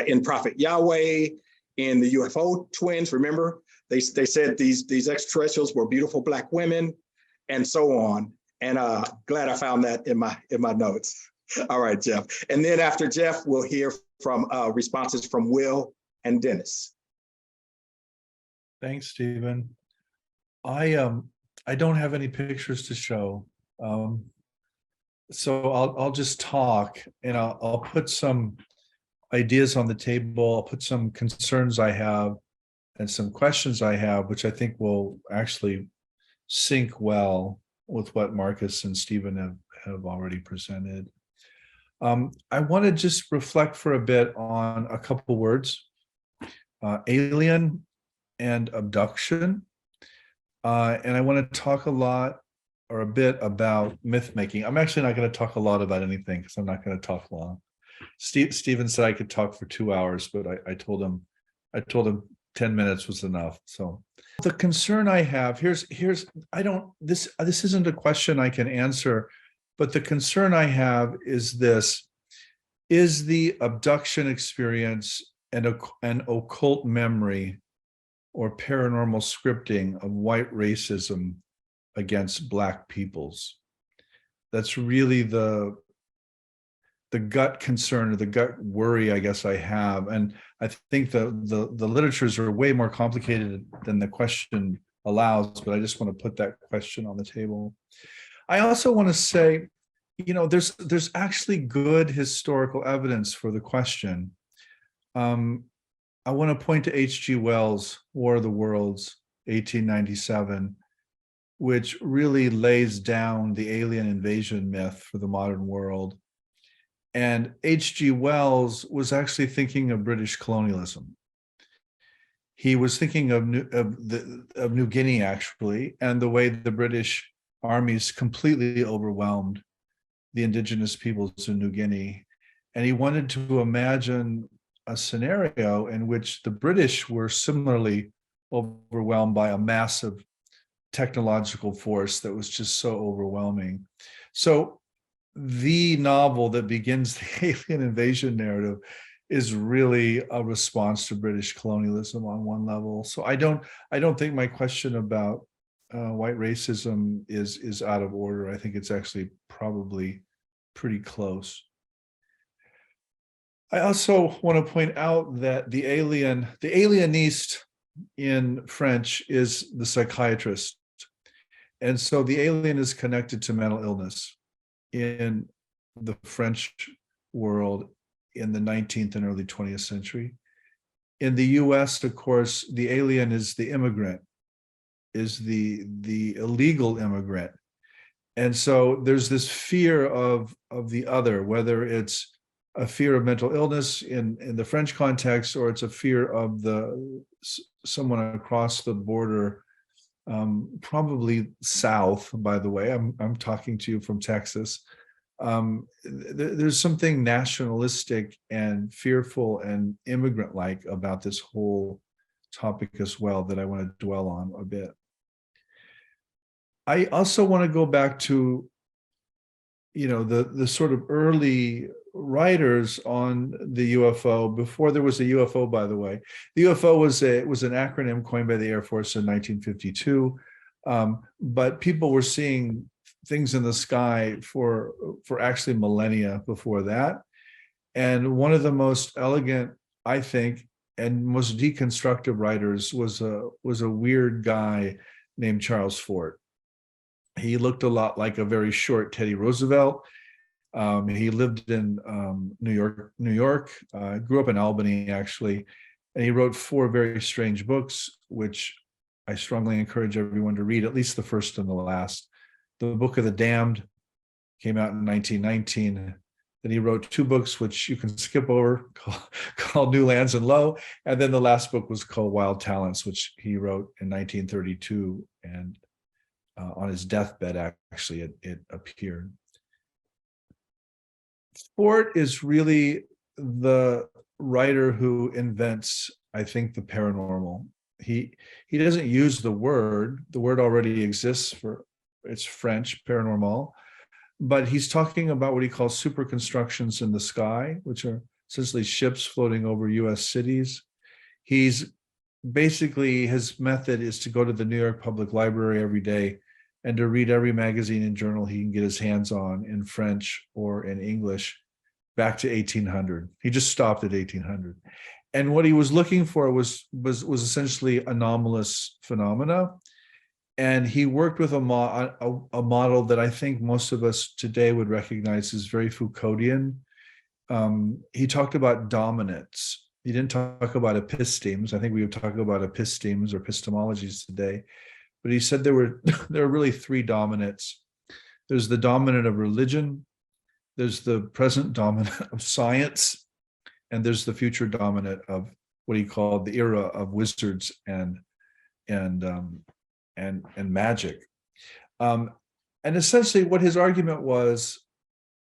in Prophet Yahweh, in the UFO Twins, remember? They said these extraterrestrials were beautiful Black women and so on. And glad I found that in my notes. All right, Jeff. And then after Jeff, we'll hear from responses from Will and Dennis. Thanks, Stephen. I don't have any pictures to show, so I'll just talk, and I'll put some ideas on the table. I'll put some concerns I have and some questions I have, which I think will actually sync well with what Marques and Stephen have already presented. I want to just reflect for a bit on a couple words, alien and abduction. And I want to talk a bit about myth making. I'm actually not going to talk a lot about anything because I'm not going to talk long. Stephen said I could talk for 2 hours, but I told him 10 minutes was enough. So the concern I have, this isn't a question I can answer, but the concern I have is this: is the abduction experience and an occult memory or paranormal scripting of white racism against Black peoples? That's really the gut concern or the gut worry I guess I have. And I think the literatures are way more complicated than the question allows, but I just want to put that question on the table. I also want to say, there's actually good historical evidence for the question. I want to point to H.G. Wells' War of the Worlds, 1897, which really lays down the alien invasion myth for the modern world. And H.G. Wells was actually thinking of British colonialism. He was thinking of New Guinea, actually, and the way the British armies completely overwhelmed the indigenous peoples in New Guinea. And he wanted to imagine a scenario in which the British were similarly overwhelmed by a massive technological force that was just so overwhelming. So the novel that begins the alien invasion narrative is really a response to British colonialism on one level. So I don't think my question about white racism is out of order. I think it's actually probably pretty close. I also want to point out that the alieniste in French is the psychiatrist. And so the alien is connected to mental illness in the French world in the 19th and early 20th century. In the US, of course, the alien is the immigrant, is the illegal immigrant. And so there's this fear of the other, whether it's a fear of mental illness in the French context, or it's a fear of someone across the border, probably south, by the way. I'm talking to you from Texas. There's something nationalistic and fearful and immigrant-like about this whole topic as well that I want to dwell on a bit. I also want to go back to, the sort of early writers on the UFO before there was a UFO, by the way. The UFO was an acronym coined by the Air Force in 1952, but people were seeing things in the sky for actually millennia before that. And one of the most elegant, I think, and most deconstructive writers was a weird guy named Charles Fort. He looked a lot like a very short Teddy Roosevelt. He lived in New York, grew up in Albany, actually, and he wrote 4 very strange books, which I strongly encourage everyone to read, at least the first and the last. The Book of the Damned came out in 1919. Then he wrote 2 books, which you can skip over, called New Lands and Low. And then the last book was called Wild Talents, which he wrote in 1932. And on his deathbed, actually, it appeared. Fort is really the writer who invents, I think, the paranormal. He doesn't use the word. The word already exists it's French, paranormal. But he's talking about what he calls super constructions in the sky, which are essentially ships floating over US cities. He's basically, his method is to go to the New York Public Library every day and to read every magazine and journal he can get his hands on in French or in English back to 1800. He just stopped at 1800. And what he was looking for was essentially anomalous phenomena. And he worked with a model that I think most of us today would recognize as very Foucauldian. He talked about dominance. He didn't talk about epistemes. I think we would talk about epistemes or epistemologies today. But he said there were really 3 dominants. There's the dominant of religion, there's the present dominant of science, and there's the future dominant of what he called the era of wizards and magic. And essentially what his argument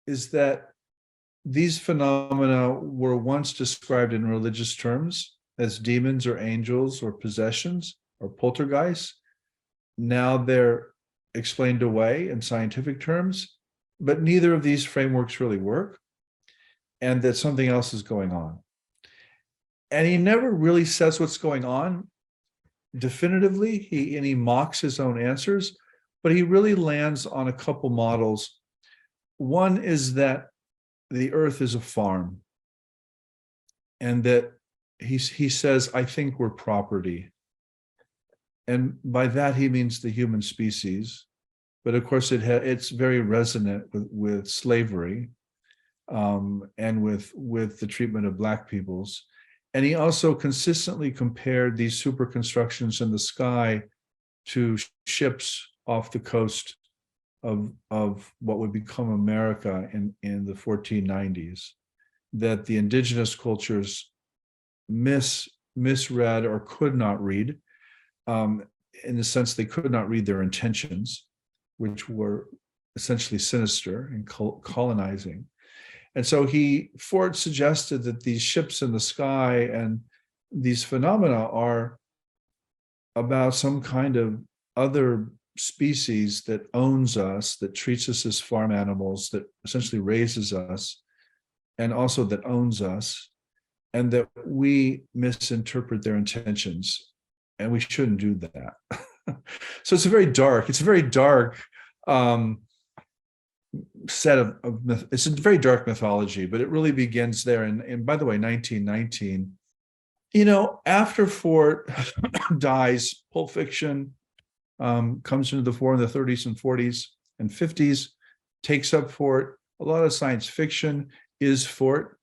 is that these phenomena were once described in religious terms as demons or angels or possessions or poltergeists. Now they're explained away in scientific terms, but neither of these frameworks really work, and that something else is going on. And he never really says what's going on definitively. He mocks his own answers, but he really lands on a couple models. One is that the earth is a farm, and that he says, I think we're property. And by that he means the human species, but of course it's very resonant with slavery and with the treatment of Black peoples. And he also consistently compared these super constructions in the sky to ships off the coast of what would become America in the 1490s, that the indigenous cultures misread or could not read, in the sense they could not read their intentions, which were essentially sinister and colonizing. And so Ford suggested that these ships in the sky and these phenomena are about some kind of other species that owns us, that treats us as farm animals, that essentially raises us, and also that owns us, and that we misinterpret their intentions, and we shouldn't do that. So it's a very dark set of it's a very dark mythology, but it really begins there. And by the way, 1919, after Ford dies, Pulp Fiction comes into the fore in the 30s and 40s and 50s, takes up Ford. A lot of science fiction is Ford.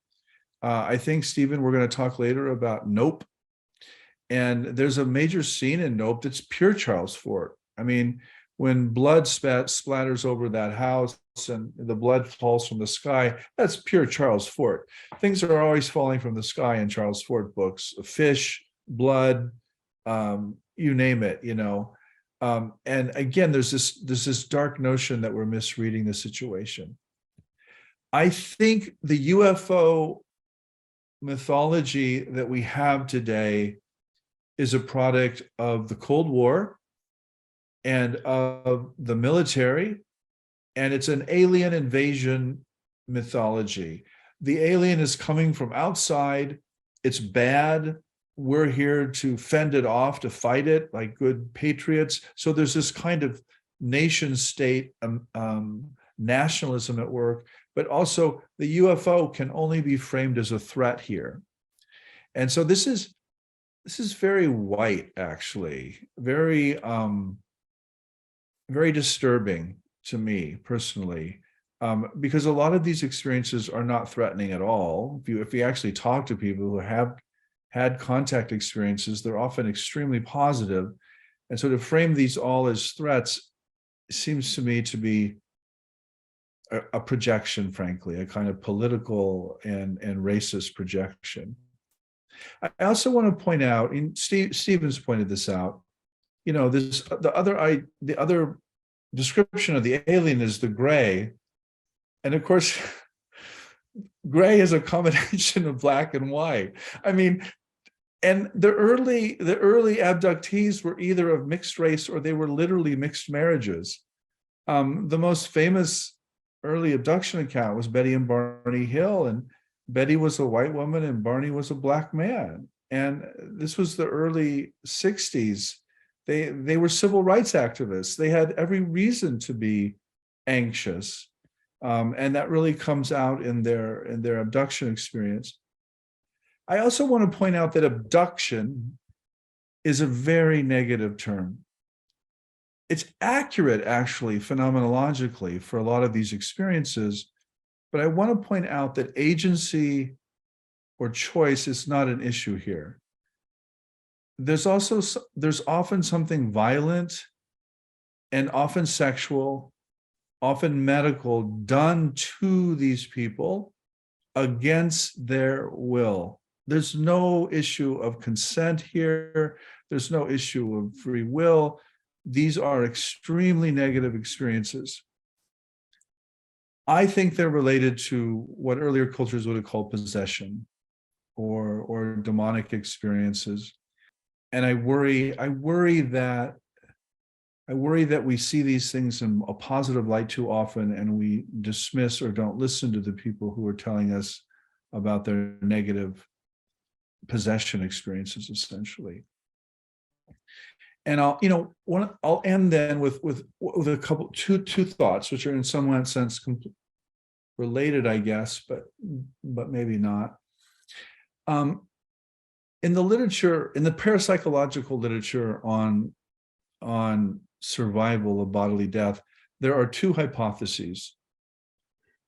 I think, Stephen, we're going to talk later about Nope. And there's a major scene in Nope that's pure Charles Ford. I mean, when blood splatters over that house and the blood falls from the sky, that's pure Charles Ford. Things are always falling from the sky in Charles Ford books: fish, blood, you name it, And again, there's this dark notion that we're misreading the situation. I think the UFO mythology that we have today is a product of the Cold War and of the military, and it's an alien invasion mythology. The alien is coming from outside. It's bad. We're here to fend it off, to fight it like good patriots. So there's this kind of nation state nationalism at work, but also the UFO can only be framed as a threat here. And so this is very white, actually, very very disturbing to me personally, because a lot of these experiences are not threatening at all. If you actually talk to people who have had contact experiences, they're often extremely positive. And so to frame these all as threats seems to me to be a projection, frankly, a kind of political and racist projection. I also want to point out, and Stevens pointed this out, you know, the other description of the alien is the gray, and of course, gray is a combination of black and white. I mean, and the early abductees were either of mixed race or they were literally mixed marriages. The most famous early abduction account was Betty and Barney Hill, and Betty was a white woman and Barney was a black man. And this was the early 60s. They were civil rights activists. They had every reason to be anxious. And that really comes out in their abduction experience. I also want to point out that abduction is a very negative term. It's accurate, actually, phenomenologically for a lot of these experiences, but I want to point out that agency or choice is not an issue here. There's often something violent and often sexual, often medical, done to these people against their will. There's no issue of consent here. There's no issue of free will. These are extremely negative experiences. I think they're related to what earlier cultures would have called possession or demonic experiences. And I worry that we see these things in a positive light too often, and we dismiss or don't listen to the people who are telling us about their negative possession experiences, essentially. And I'll end then with a couple two thoughts, which are in some sense related, I guess, but maybe not. In the literature, in the parapsychological literature on survival of bodily death, there are two hypotheses.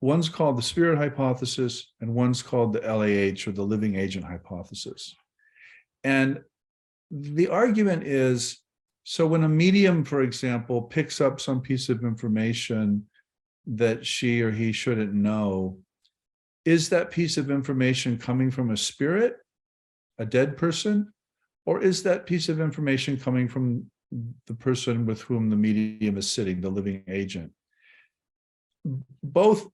One's called the spirit hypothesis, and one's called the LAH, or the living agent hypothesis. And the argument is, so when a medium, for example, picks up some piece of information that she or he shouldn't know, is that piece of information coming from a spirit, a dead person, or is that piece of information coming from the person with whom the medium is sitting, the living agent? Both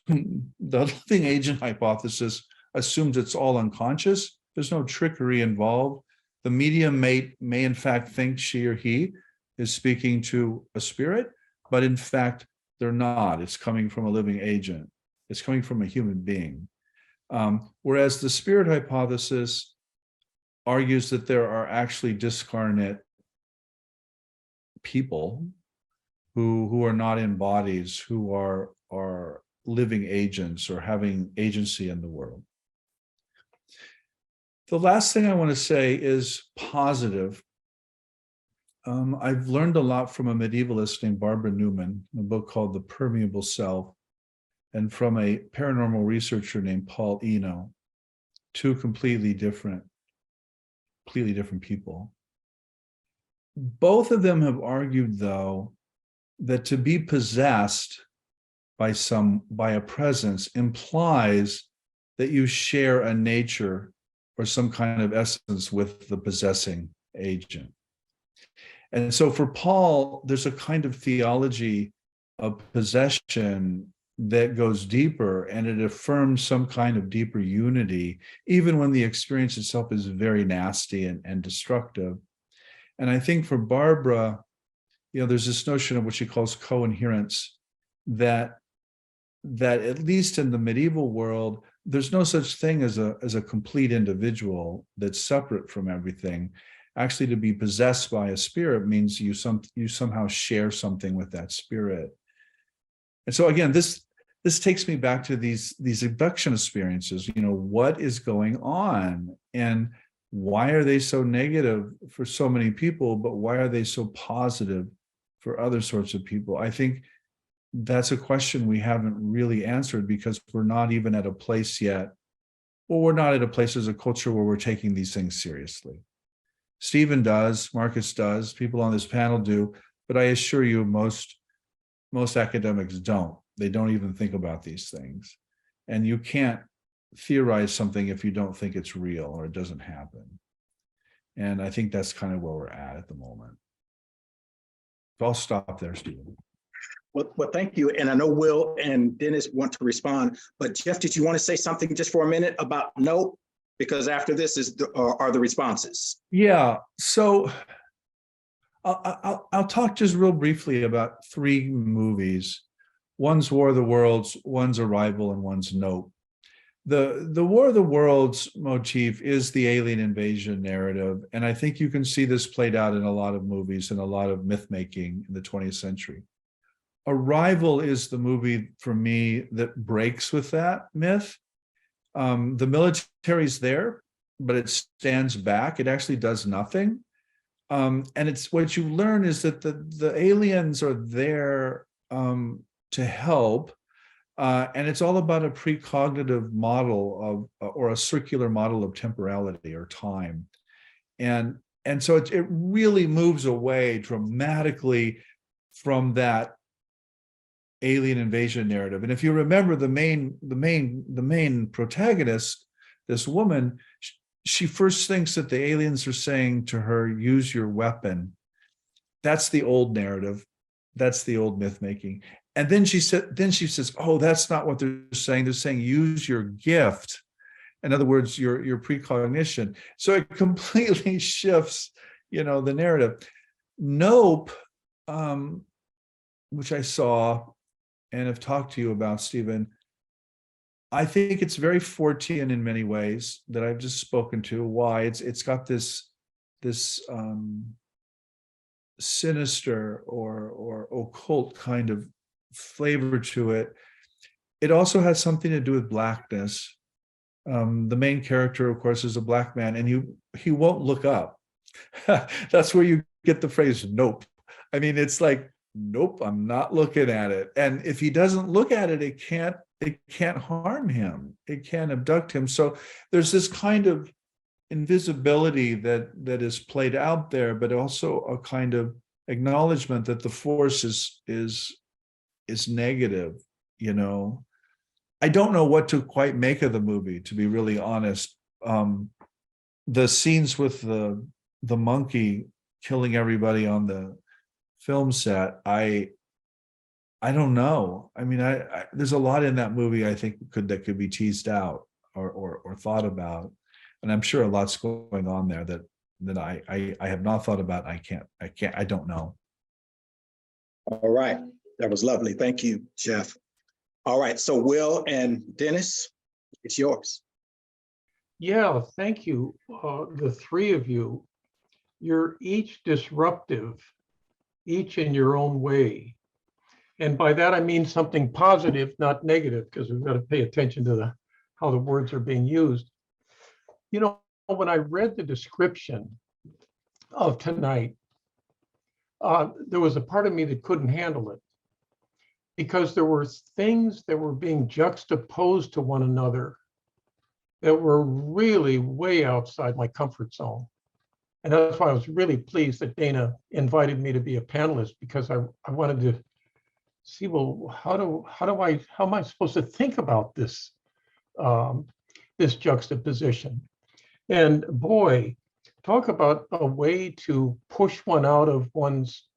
the living agent hypothesis assumes it's all unconscious. There's no trickery involved. The medium may in fact think she or he is speaking to a spirit, but in fact, they're not. It's coming from a living agent. It's coming from a human being. Whereas the spirit hypothesis argues that there are actually discarnate people who are not in bodies, who are living agents or having agency in the world. The last thing I want to say is positive. I've learned a lot from a medievalist named Barbara Newman, in a book called The Permeable Self, and from a paranormal researcher named Paul Eno, two completely different people. Both of them have argued, though, that to be possessed by a presence implies that you share a nature or some kind of essence with the possessing agent. And so for Paul, there's a kind of theology of possession that goes deeper, and it affirms some kind of deeper unity, even when the experience itself is very nasty and destructive. And I think for Barbara, there's this notion of what she calls coherence, that at least in the medieval world, there's no such thing as a complete individual that's separate from everything. Actually, to be possessed by a spirit means you somehow share something with that spirit. And so again, this takes me back to these abduction experiences. What is going on, and why are they so negative for so many people, but why are they so positive for other sorts of people? I think that's a question we haven't really answered, because we're not even at a place yet. Well, we're not at a place as a culture where we're taking these things seriously. Stephen does, Marques does, people on this panel do, but I assure you most academics don't. They don't even think about these things. And you can't theorize something if you don't think it's real or it doesn't happen. And I think that's kind of where we're at the moment. So I'll stop there, Stephen. Well, thank you. And I know Will and Dennis want to respond, but Jeff, did you want to say something just for a minute about Nope? Because after this are the responses. Yeah, so I'll talk just real briefly about 3 movies. One's War of the Worlds, one's Arrival, and one's Nope. The War of the Worlds motif is the alien invasion narrative, and I think you can see this played out in a lot of movies and a lot of myth making in the 20th century. Arrival is the movie for me that breaks with that myth. The military's there, but it stands back. It actually does nothing. And it's what you learn is that the aliens are there to help. And it's all about a precognitive model or a circular model of temporality or time. And so it really moves away dramatically from that alien invasion narrative. And if you remember the main protagonist, this woman, she first thinks that the aliens are saying to her, use your weapon. That's the old narrative. That's the old myth making. And then she says, oh, that's not what they're saying. They're saying, use your gift. In other words, your precognition. So it completely shifts, the narrative. Nope, which I saw and have talked to you about, Stephen, I think it's very Fortean in many ways that I've just spoken to. Why? It's got this sinister or occult kind of flavor to it. It also has something to do with blackness. The main character, of course, is a black man, and he won't look up. That's where you get the phrase "nope." I mean, it's like, nope, I'm not looking at it. And if he doesn't look at it, it can't harm him. It can't abduct him. So there's this kind of invisibility that is played out there, but also a kind of acknowledgement that the force is negative. I don't know what to quite make of the movie, to be really honest. The scenes with the monkey killing everybody on the film set, I don't know. I mean, I there's a lot in that movie I think that could be teased out or thought about, and I'm sure a lot's going on there that I have not thought about. I don't know. All right, that was lovely. Thank you, Jeff. All right, so Will and Dennis, it's yours. Yeah, thank you, the 3 of you. You're each disruptive, each in your own way. And by that, I mean something positive, not negative, because we've got to pay attention to how the words are being used. When I read the description of tonight, there was a part of me that couldn't handle it, because there were things that were being juxtaposed to one another that were really way outside my comfort zone. And that's why I was really pleased that Dana invited me to be a panelist, because I wanted to see, well, how am I supposed to think about this, this juxtaposition? And boy, talk about a way to push one out of one's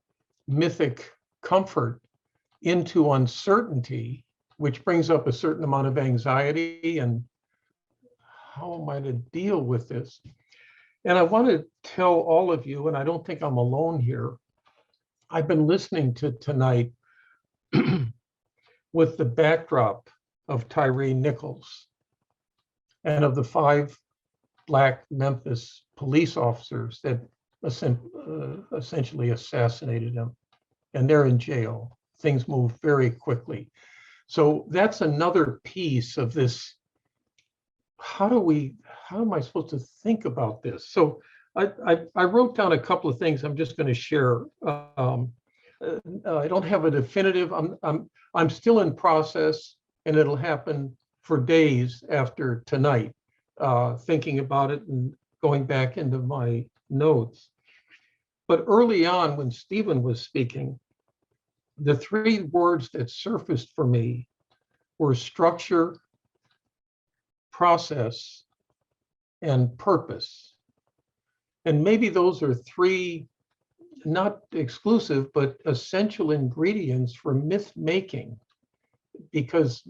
mythic comfort into uncertainty, which brings up a certain amount of anxiety and how am I to deal with this? And I want to tell all of you, and I don't think I'm alone here, I've been listening to tonight with the backdrop of Tyree Nichols and of the 5 Black Memphis police officers that essentially assassinated him, and they're in jail. Things move very quickly. So that's another piece of this. How am I supposed to think about this? So I wrote down a couple of things I'm just going to share. I don't have a definitive. I'm still in process, and it'll happen for days after tonight, thinking about it and going back into my notes. But early on, when Stephen was speaking, the three words that surfaced for me were structure, process, and purpose. And maybe those are three, not exclusive, but essential ingredients for myth making, because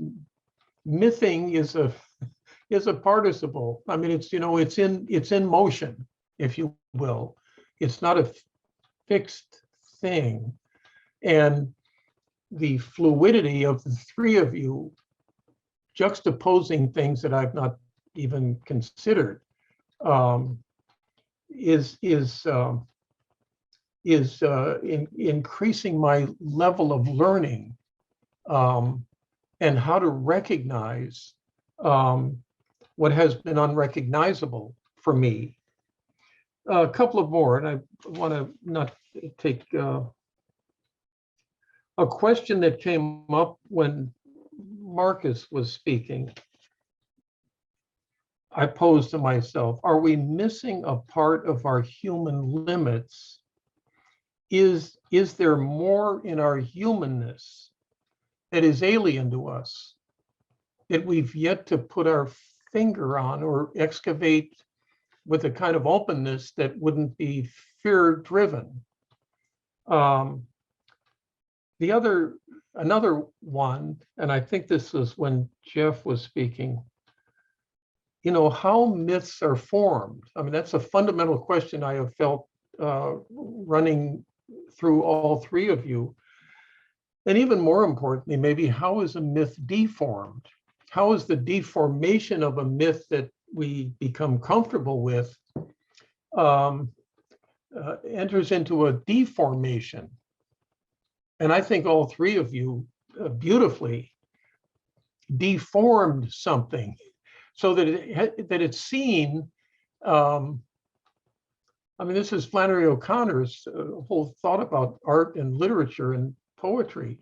mything is a participle. I mean, it's in motion, if you will. It's not a fixed thing. And the fluidity of the three of you juxtaposing things that I've not even considered is increasing my level of learning and how to recognize what has been unrecognizable for me. A couple of more, and I want to not take a question that came up when Marques was speaking. I posed to myself, are we missing a part of our human limits? Is there more in our humanness that is alien to us that we've yet to put our finger on or excavate with a kind of openness that wouldn't be fear-driven? Another one, and I think this was when Jeff was speaking, how myths are formed. I mean, that's a fundamental question I have felt running through all three of you. And even more importantly, maybe how is a myth deformed? How is the deformation of a myth that we become comfortable with enters into a deformation? And I think all three of you beautifully deformed something so that it's seen. I mean, this is Flannery O'Connor's whole thought about art and literature and poetry.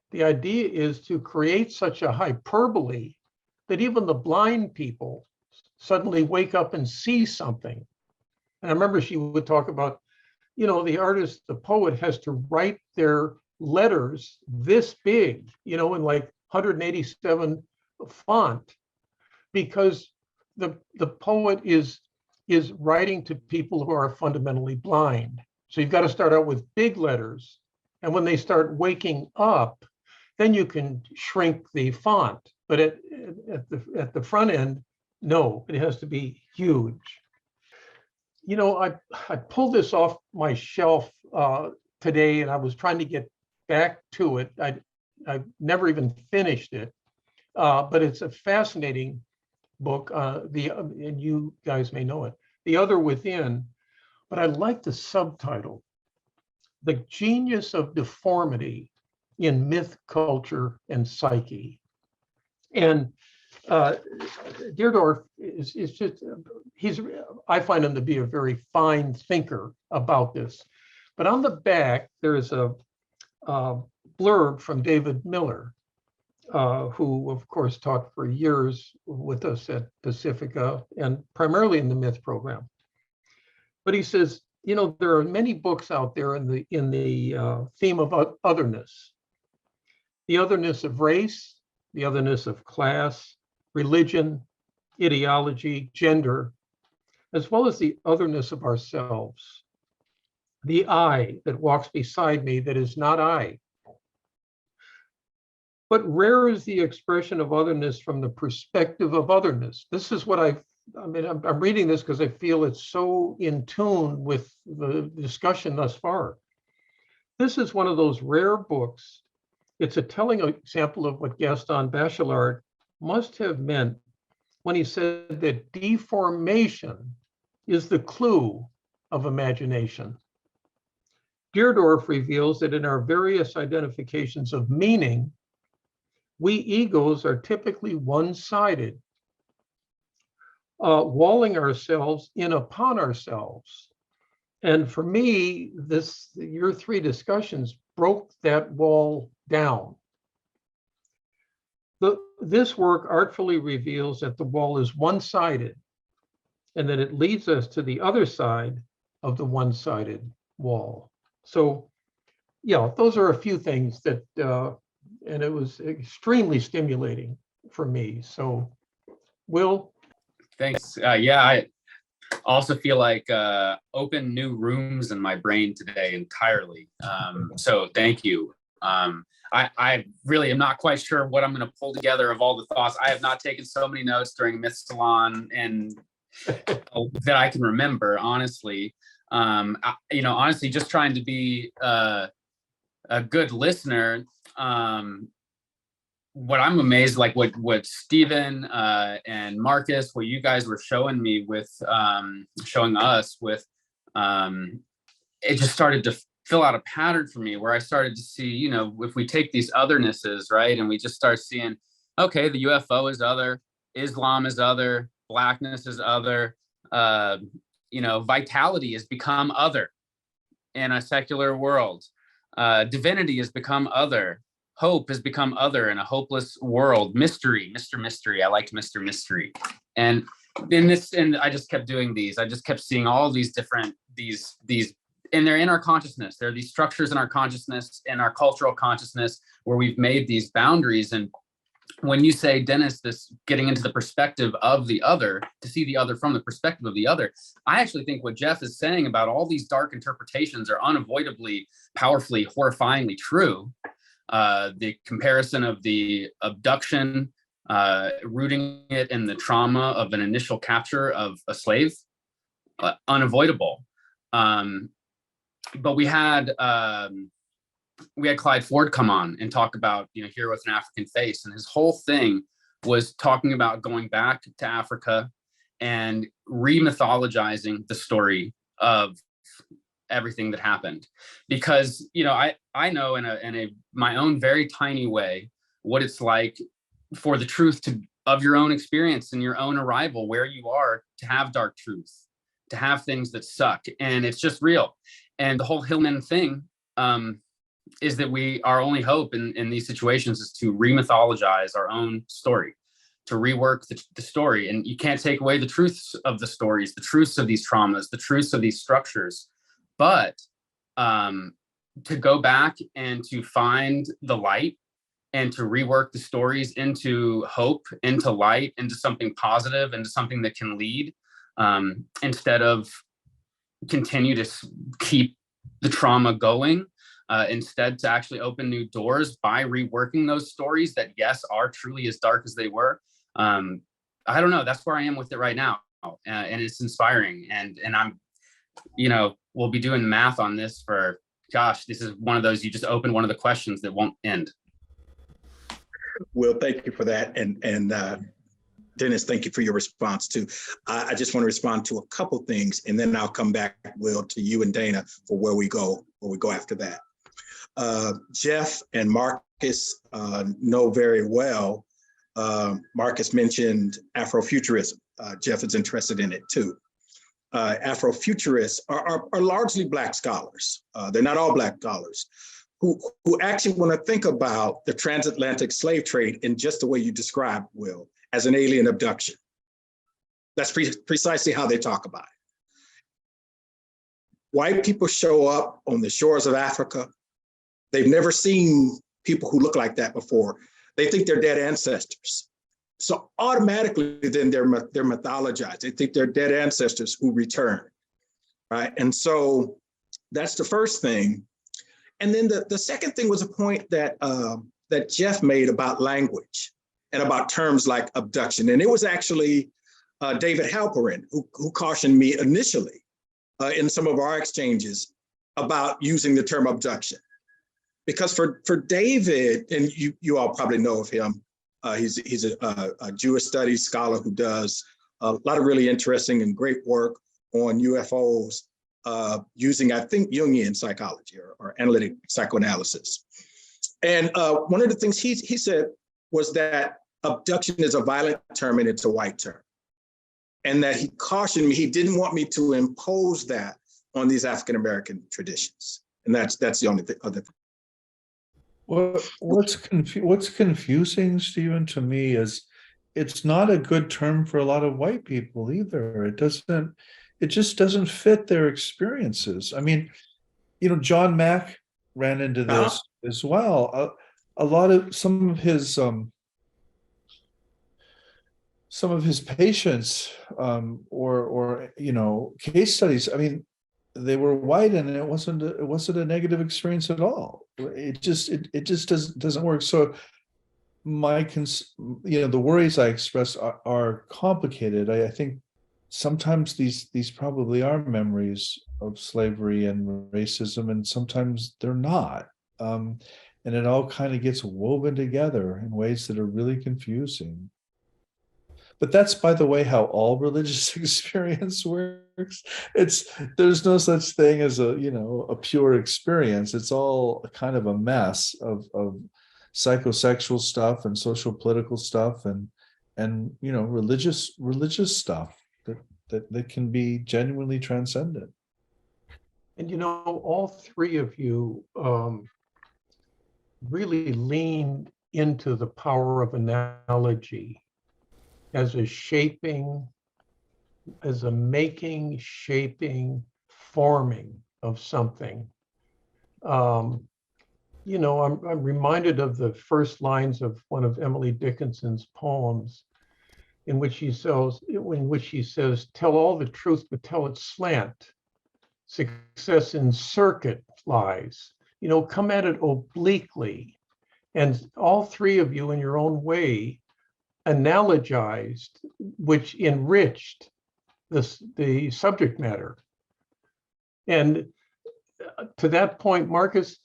The idea is to create such a hyperbole that even the blind people suddenly wake up and see something. And I remember she would talk about, the artist, the poet has to write their letters this big, in like 187 font, because the poet is writing to people who are fundamentally blind. So you've got to start out with big letters. And when they start waking up, then you can shrink the font. But at the front end, no, it has to be huge. I pulled this off my shelf today, and I was trying to get back to it. I never even finished it, but it's a fascinating book. And you guys may know it, The Other Within. But I like the subtitle, The Genius of Deformity in Myth, Culture, and Psyche. And Deardorff is just, I find him to be a very fine thinker about this. But on the back, there is a blurb from David Miller, who of course taught for years with us at Pacifica and primarily in the Myth program. But he says, there are many books out there in the theme of otherness. The otherness of race, the otherness of class, religion, ideology, gender, as well as the otherness of ourselves. The I that walks beside me that is not I. But rare is the expression of otherness from the perspective of otherness. This is what I'm reading this because I feel it's so in tune with the discussion thus far. This is one of those rare books. It's a telling example of what Gaston Bachelard must have meant when he said that deformation is the clue of imagination. Deardorff reveals that in our various identifications of meaning, we egos are typically one-sided, walling ourselves in upon ourselves. And for me, your three discussions broke that wall down. This work artfully reveals that the wall is one-sided and that it leads us to the other side of the one-sided wall. So, yeah, those are a few things that, and it was extremely stimulating for me. So, Will? Thanks. Yeah, I also feel like open new rooms in my brain today entirely. So thank you. I really am not quite sure what I'm going to pull together of all the thoughts. I have not taken so many notes during Myth Salon and that I can remember, honestly. Honestly, just trying to be a good listener. What I'm amazed, like what Stephen and Marcus, what you guys were showing me with, showing us with, it just started to fill out a pattern for me where I started to see, if we take these othernesses, right, and we just start seeing, okay, the UFO is other, Islam is other, blackness is other, vitality has become other in a secular world, divinity has become other, hope has become other in a hopeless world, mystery, Mr. Mystery, I liked Mr. Mystery, and I just kept doing these, I just kept seeing all these different, these and they're in our consciousness. There are these structures in our consciousness, in our cultural consciousness, where we've made these boundaries. And when you say, Dennis, this getting into the perspective of the other, to see the other from the perspective of the other, I actually think what Jeff is saying about all these dark interpretations are unavoidably, powerfully, horrifyingly true. The comparison of the abduction, rooting it in the trauma of an initial capture of a slave, unavoidable. But we had Clyde Ford come on and talk about, Here with an African Face. And his whole thing was talking about going back to Africa and re-mythologizing the story of everything that happened. Because, I know in my own very tiny way, what it's like for the truth of your own experience and your own arrival, where you are, to have dark truth, to have things that suck. And it's just real. And the whole Hillman thing is that our only hope in these situations is to re-mythologize our own story, to rework the story. And you can't take away the truths of the stories, the truths of these traumas, the truths of these structures. But to go back and to find the light and to rework the stories into hope, into light, into something positive, into something that can lead, instead of continue to keep the trauma going, instead to actually open new doors by reworking those stories that, yes, are truly as dark as they were. I don't know, that's where I am with it right now. And it's inspiring. And I'm, we'll be doing the math on this for, gosh, this is one of those, you just open one of the questions that won't end. Well, thank you for that. And Dennis, thank you for your response too. I just want to respond to a couple things, and then I'll come back, Will, to you and Dana for where we go after that. Jeff and Marcus know very well. Marcus mentioned Afrofuturism. Jeff is interested in it too. Afrofuturists are largely Black scholars. They're not all Black scholars who actually want to think about the transatlantic slave trade in just the way you described, Will, as an alien abduction. That's precisely how they talk about it. White people show up on the shores of Africa. They've never seen people who look like that before. They think they're dead ancestors. So automatically then they're mythologized. They think they're dead ancestors who return, right? And so that's the first thing. And then the second thing was a point that that Jeff made about language and about terms like abduction. And it was actually David Halperin who cautioned me initially in some of our exchanges about using the term abduction. Because for David, and you all probably know of him, he's a Jewish studies scholar who does a lot of really interesting and great work on UFOs. using, I think, Jungian psychology or analytic psychoanalysis. And one of the things he said was that abduction is a violent term and it's a white term. And that he cautioned me, he didn't want me to impose that on these African-American traditions. And that's the only other thing. Well, what's confusing, Stephen, to me is it's not a good term for a lot of white people either. It just doesn't fit their experiences. I mean, John Mack ran into this as well. A lot of some of his patients or case studies, I mean, they were white and it wasn't a negative experience at all. It just doesn't work. So the worries I express are complicated. I think sometimes these probably are memories of slavery and racism, and sometimes they're not. And it all kind of gets woven together in ways that are really confusing. But that's, by the way, how all religious experience works. There's no such thing as a pure experience. It's all kind of a mess of psychosexual stuff and social political stuff and religious stuff that can be genuinely transcendent. And all three of you really lean into the power of analogy as a shaping, as a making, shaping, forming of something. I'm reminded of the first lines of one of Emily Dickinson's poems, in which she says, "Tell all the truth, but tell it slant. Success in circuit lies. Come at it obliquely." And all three of you, in your own way, analogized, which enriched the subject matter. And to that point, Marques,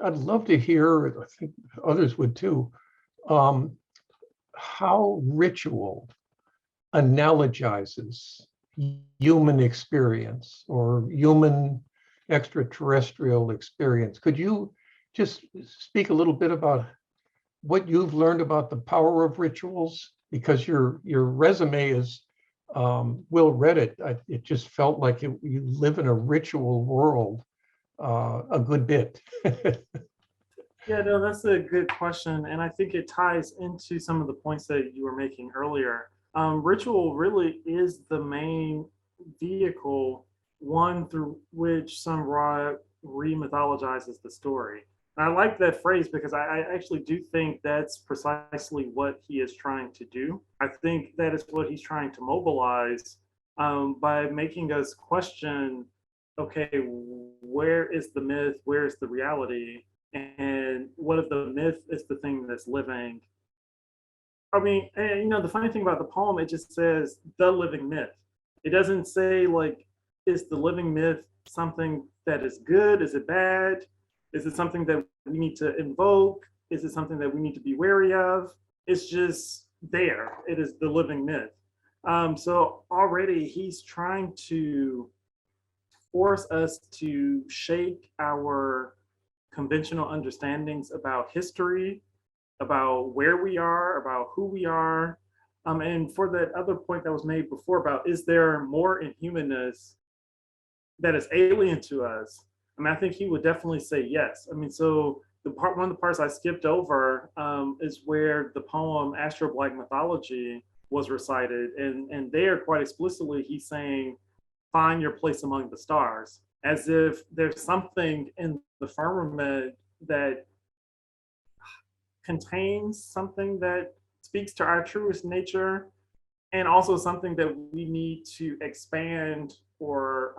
I'd love to hear, I think others would too, how ritual analogizes human experience or human extraterrestrial experience. Could you just speak a little bit about what you've learned about the power of rituals? Because your resume is, Will read it, it just felt like you live in a ritual world a good bit. Yeah, no, that's a good question. And I think it ties into some of the points that you were making earlier. Ritual really is the main vehicle, one through which Sun Ra re-mythologizes the story. And I like that phrase because I actually do think that's precisely what he is trying to do. I think that is what he's trying to mobilize by making us question, okay, where is the myth? Where is the reality? And what if the myth is the thing that's living? I mean, and, the funny thing about the poem, it just says the living myth. It doesn't say like, is the living myth something that is good? Is it bad? Is it something that we need to invoke? Is it something that we need to be wary of? It's just there. It is the living myth. So already he's trying to force us to shake our conventional understandings about history, about where we are, about who we are. And for that other point that was made before about, is there more in humanness that is alien to us? I mean, I think he would definitely say yes. I mean, so one of the parts I skipped over is where the poem Astro Black Mythology was recited. And there quite explicitly, he's saying, find your place among the stars, as if there's something in the firmament that contains something that speaks to our truest nature, and also something that we need to expand or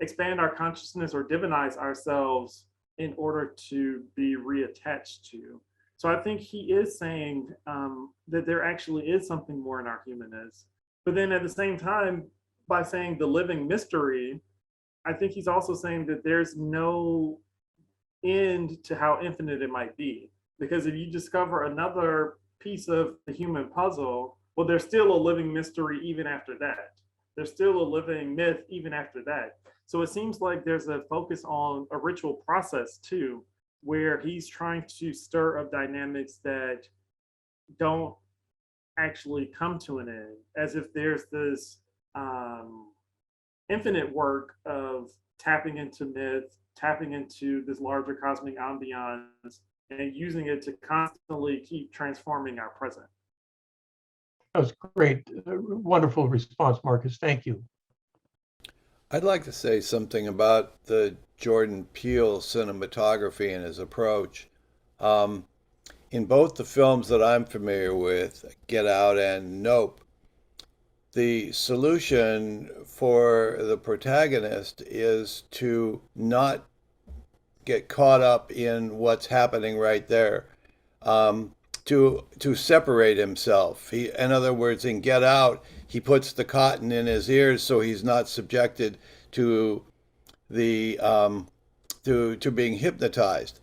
expand our consciousness or divinize ourselves in order to be reattached to. So I think he is saying that there actually is something more in our humanness. But then at the same time, by saying the living mystery, I think he's also saying that there's no end to how infinite it might be. Because if you discover another piece of the human puzzle, well, there's still a living mystery even after that. They're still a living myth even after that. So it seems like there's a focus on a ritual process too, where he's trying to stir up dynamics that don't actually come to an end, as if there's this infinite work of tapping into myth, tapping into this larger cosmic ambiance, and using it to constantly keep transforming our present. That was great. Wonderful response, Marcus. Thank you. I'd like to say something about the Jordan Peele cinematography and his approach. In both the films that I'm familiar with, Get Out and Nope, the solution for the protagonist is to not get caught up in what's happening right there, to separate himself. In other words, in Get Out, he puts the cotton in his ears so he's not subjected to the to being hypnotized.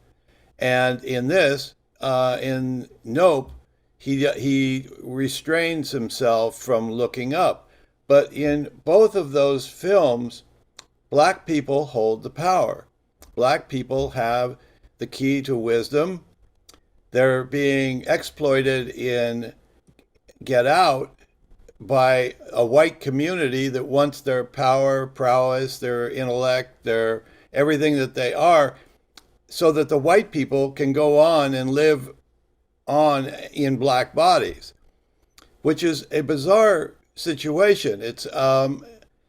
And in this, in Nope, he restrains himself from looking up. But in both of those films, black people hold the power. Black people have the key to wisdom. They're being exploited in Get Out by a white community that wants their power, prowess, their intellect, their everything that they are, so that the white people can go on and live on in black bodies, which is a bizarre situation. It's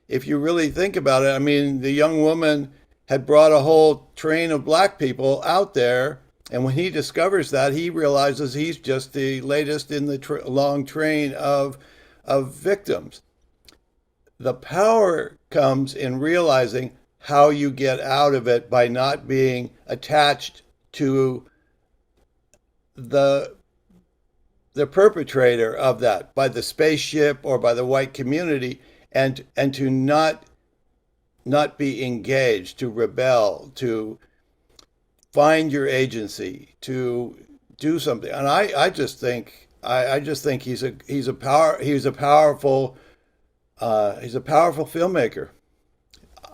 if you really think about it, I mean, the young woman had brought a whole train of black people out there, and when he discovers that, he realizes he's just the latest in the long train of victims. The power comes in realizing how you get out of it by not being attached to the perpetrator of that, by the spaceship or by the white community, and to not be engaged, to rebel, to find your agency, to do something. And I just think he's a powerful filmmaker.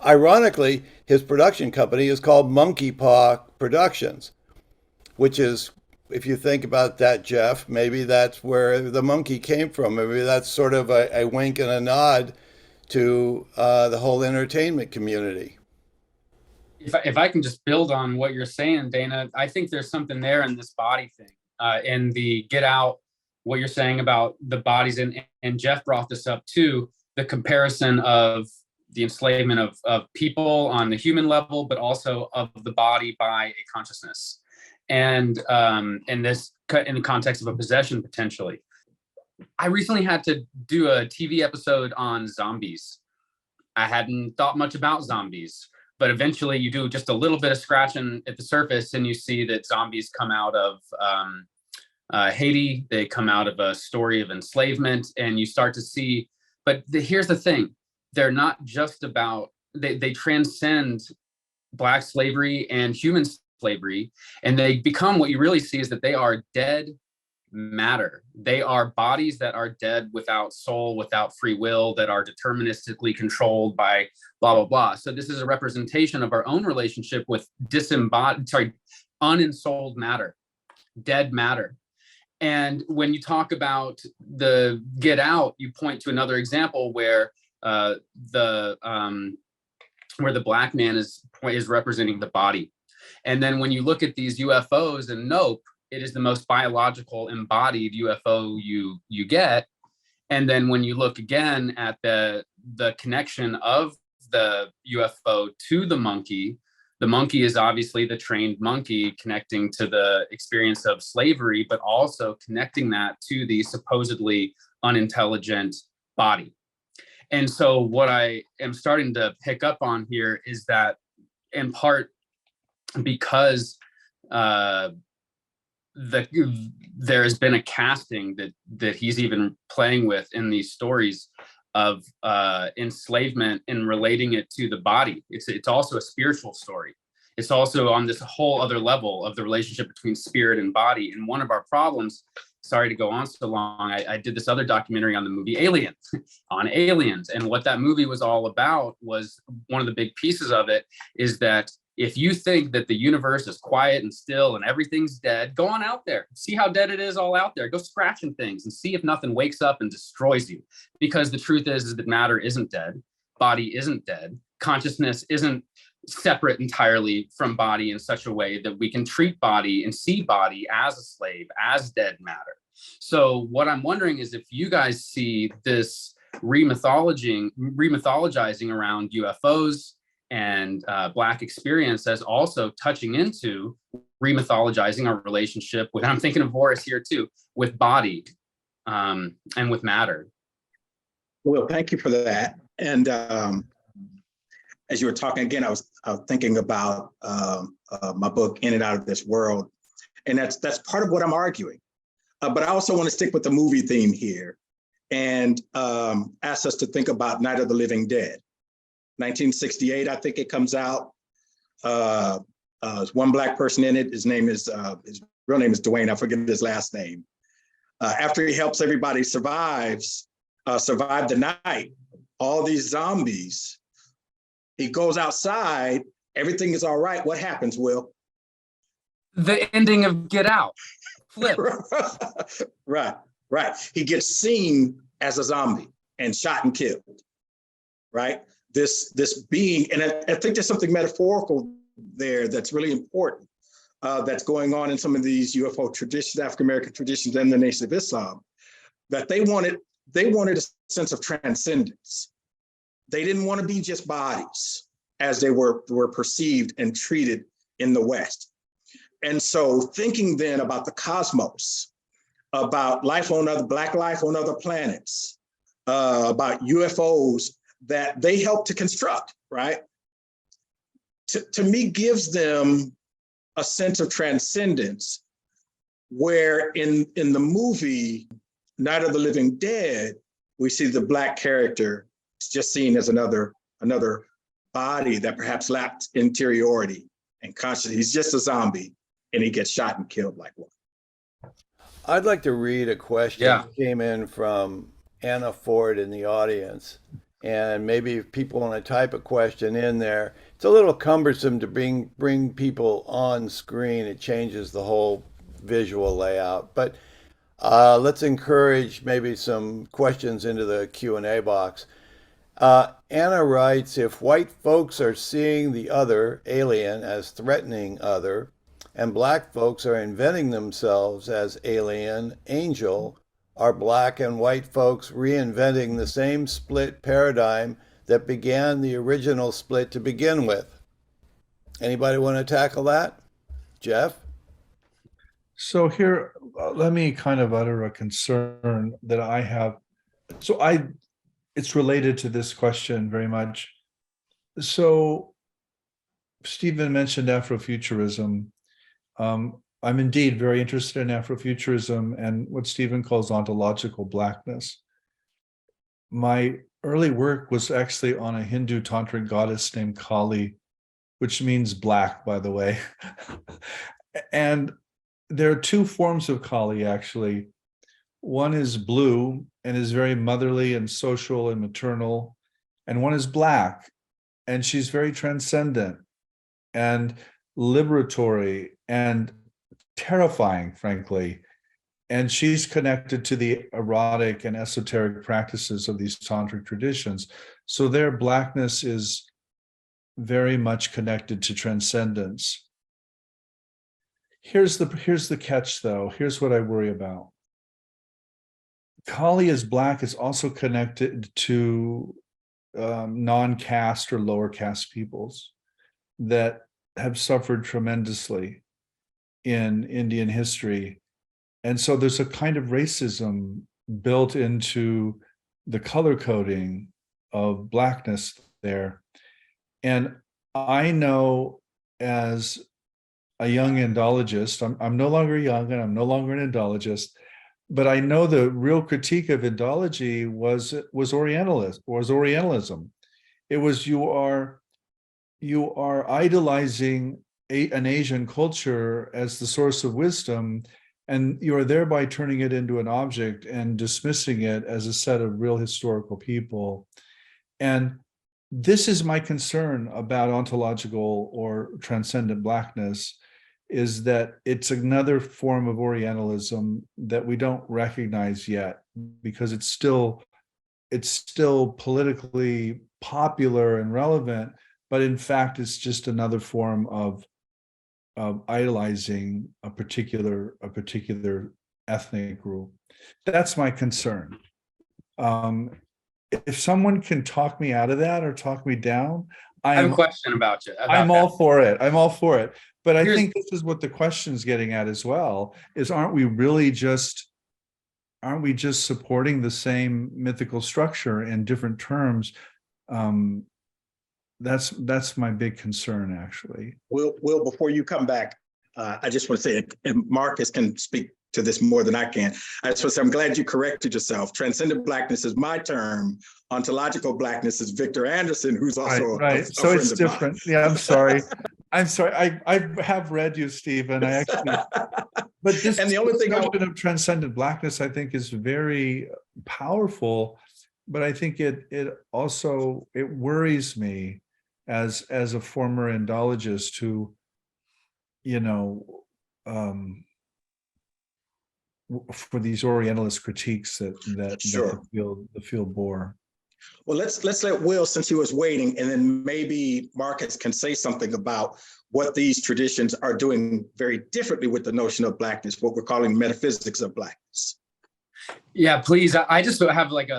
Ironically, his production company is called Monkey Paw Productions, which is, if you think about that, Jeff, maybe that's where the monkey came from. Maybe that's sort of a wink and a nod to the whole entertainment community. If I can just build on what you're saying, Dana, I think there's something there in this body thing, in the Get Out, what you're saying about the bodies, and Jeff brought this up too, the comparison of the enslavement of people on the human level, but also of the body by a consciousness. And in the context of a possession, potentially. I recently had to do a TV episode on zombies. I hadn't thought much about zombies, but eventually you do just a little bit of scratching at the surface and you see that zombies come out of Haiti. They come out of a story of enslavement, and you start to see, but here's the thing. They're not just about, they transcend Black slavery and human slavery, and they become, what you really see is that they are dead matter. They are bodies that are dead, without soul, without free will, that are deterministically controlled by blah, blah, blah. So this is a representation of our own relationship with unensouled matter, dead matter. And when you talk about the Get Out, you point to another example where the black man is representing the body. And then when you look at these UFOs and Nope, it is the most biological embodied UFO you get. And then when you look again at the connection of the UFO to the monkey is obviously the trained monkey connecting to the experience of slavery, but also connecting that to the supposedly unintelligent body. And so what I am starting to pick up on here is that, in part because there has been a casting that he's even playing with in these stories of enslavement and relating it to the body. It's also a spiritual story. It's also on this whole other level of the relationship between spirit and body. And one of our problems sorry to go on so long, I did this other documentary on the movie Aliens, on aliens. And what that movie was all about was, one of the big pieces of it is that if you think that the universe is quiet and still and everything's dead, go on out there. See how dead it is all out there. Go scratching things and see if nothing wakes up and destroys you. Because the truth is that matter isn't dead. Body isn't dead. Consciousness isn't separate entirely from body in such a way that we can treat body and see body as a slave, as dead matter. So what I'm wondering is if you guys see this remythologizing around UFOs and Black experience as also touching into remythologizing our relationship with, I'm thinking of Boris here too, with body and with matter. Well, thank you for that. And as you were talking again, I was thinking about my book, In and Out of This World. And that's part of what I'm arguing. But I also want to stick with the movie theme here and ask us to think about Night of the Living Dead. 1968, I think it comes out. There's one Black person in it. His real name is Dwayne. I forget his last name. After he helps everybody survive the night, all these zombies, he goes outside, everything is all right. What happens, Will? The ending of Get Out. Flip. Right. He gets seen as a zombie and shot and killed, right? This being, and I think there's something metaphorical there that's really important that's going on in some of these UFO traditions, African-American traditions, and the Nation of Islam, that they wanted a sense of transcendence. They didn't want to be just bodies as they were perceived and treated in the West. And so thinking then about the cosmos, about life on Black life on other planets, about UFOs that they help to construct, right? To me, gives them a sense of transcendence, where in the movie Night of the Living Dead, we see the Black character just seen as another body that perhaps lacked interiority and consciousness. He's just a zombie, and he gets shot and killed like one. I'd like to read a question that came in from Anna Ford in the audience. And maybe if people want to type a question in there, it's a little cumbersome to bring people on screen. It changes the whole visual layout. But let's encourage maybe some questions into the Q&A box. Anna writes, if white folks are seeing the other, alien, as threatening other, and Black folks are inventing themselves as alien, angel, are Black and white folks reinventing the same split paradigm that began the original split to begin with? Anybody want to tackle that? Jeff? So here, let me kind of utter a concern that I have. It's related to this question very much. So Stephen mentioned Afrofuturism. I'm indeed very interested in Afrofuturism and what Stephen calls ontological Blackness. My early work was actually on a Hindu tantric goddess named Kali, which means black, by the way. And there are two forms of Kali, actually. One is blue and is very motherly and social and maternal, and one is Black, and she's very transcendent and liberatory and terrifying, frankly. And she's connected to the erotic and esoteric practices of these tantric traditions. So their Blackness is very much connected to transcendence. Here's the catch, though. Here's what I worry about. Kali as Black is also connected to non-caste or lower caste peoples that have suffered tremendously in Indian history. And so there's a kind of racism built into the color coding of Blackness there. And I know as a young Indologist, I'm no longer young and I'm no longer an Indologist, but I know the real critique of Indology was Orientalism. It was you are idolizing an Asian culture as the source of wisdom, And you're thereby turning it into an object and dismissing it as a set of real historical people. And this is my concern about ontological or transcendent blackness, is that it's another form of Orientalism that we don't recognize yet, because it's still politically popular and relevant, but in fact, it's just another form of idolizing a particular ethnic group. That's my concern. If someone can talk me out of that or talk me down, I have a question about you. I'm all for it. I'm all for it. But I Here's- think this is what the question's getting at as well, is aren't we just supporting the same mythical structure in different terms? That's my big concern, actually. Will, before you come back, I just want to say, and Marques can speak to this more than I can. I just want to say, I'm glad you corrected yourself. Transcendent blackness is my term. Ontological blackness is Victor Anderson, who's also right. a So it's friend of mine. different. Yeah, I'm sorry. I'm sorry. I have read you, Stephen. I actually, but this And the only thing discussion of transcendent blackness, I think, is very powerful. But I think it also worries me as a former Indologist who, for these Orientalist critiques that Sure. the field bore. Well, let's let Will, since he was waiting, and then maybe Marques can say something about what these traditions are doing very differently with the notion of blackness, what we're calling metaphysics of blackness. Yeah, please. I just have like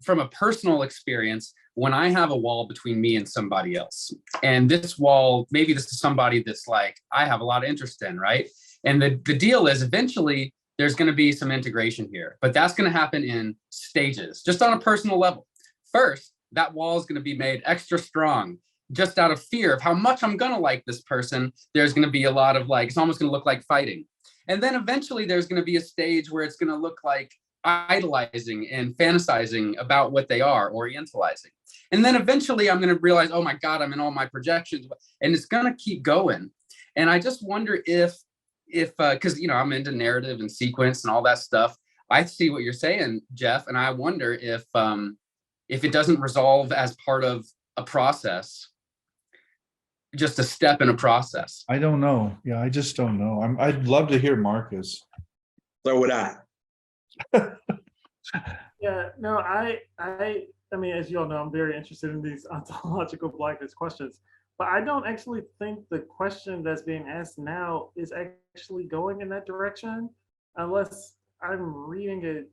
from a personal experience, when I have a wall between me and somebody else, and this wall, maybe this is somebody that's like, I have a lot of interest in, right? And the deal is eventually there's going to be some integration here, but that's going to happen in stages, just on a personal level. First, that wall is going to be made extra strong, just out of fear of how much I'm going to like this person. There's going to be a lot of like, it's almost going to look like fighting. And then eventually there's going to be a stage where it's going to look like idolizing and fantasizing about what they are, orientalizing. And then eventually I'm going to realize, oh my God, I'm in all my projections, and it's going to keep going. And I just wonder if because I'm into narrative and sequence and all that stuff. I see what you're saying, Jeff, and I wonder if it doesn't resolve as part of a process, just a step in a process. I don't know. Yeah, I just don't know. I'd love to hear Marques. So would I. Yeah, no, I mean, as you all know, I'm very interested in these ontological blackness questions, but I don't actually think the question that's being asked now is actually going in that direction, unless I'm reading it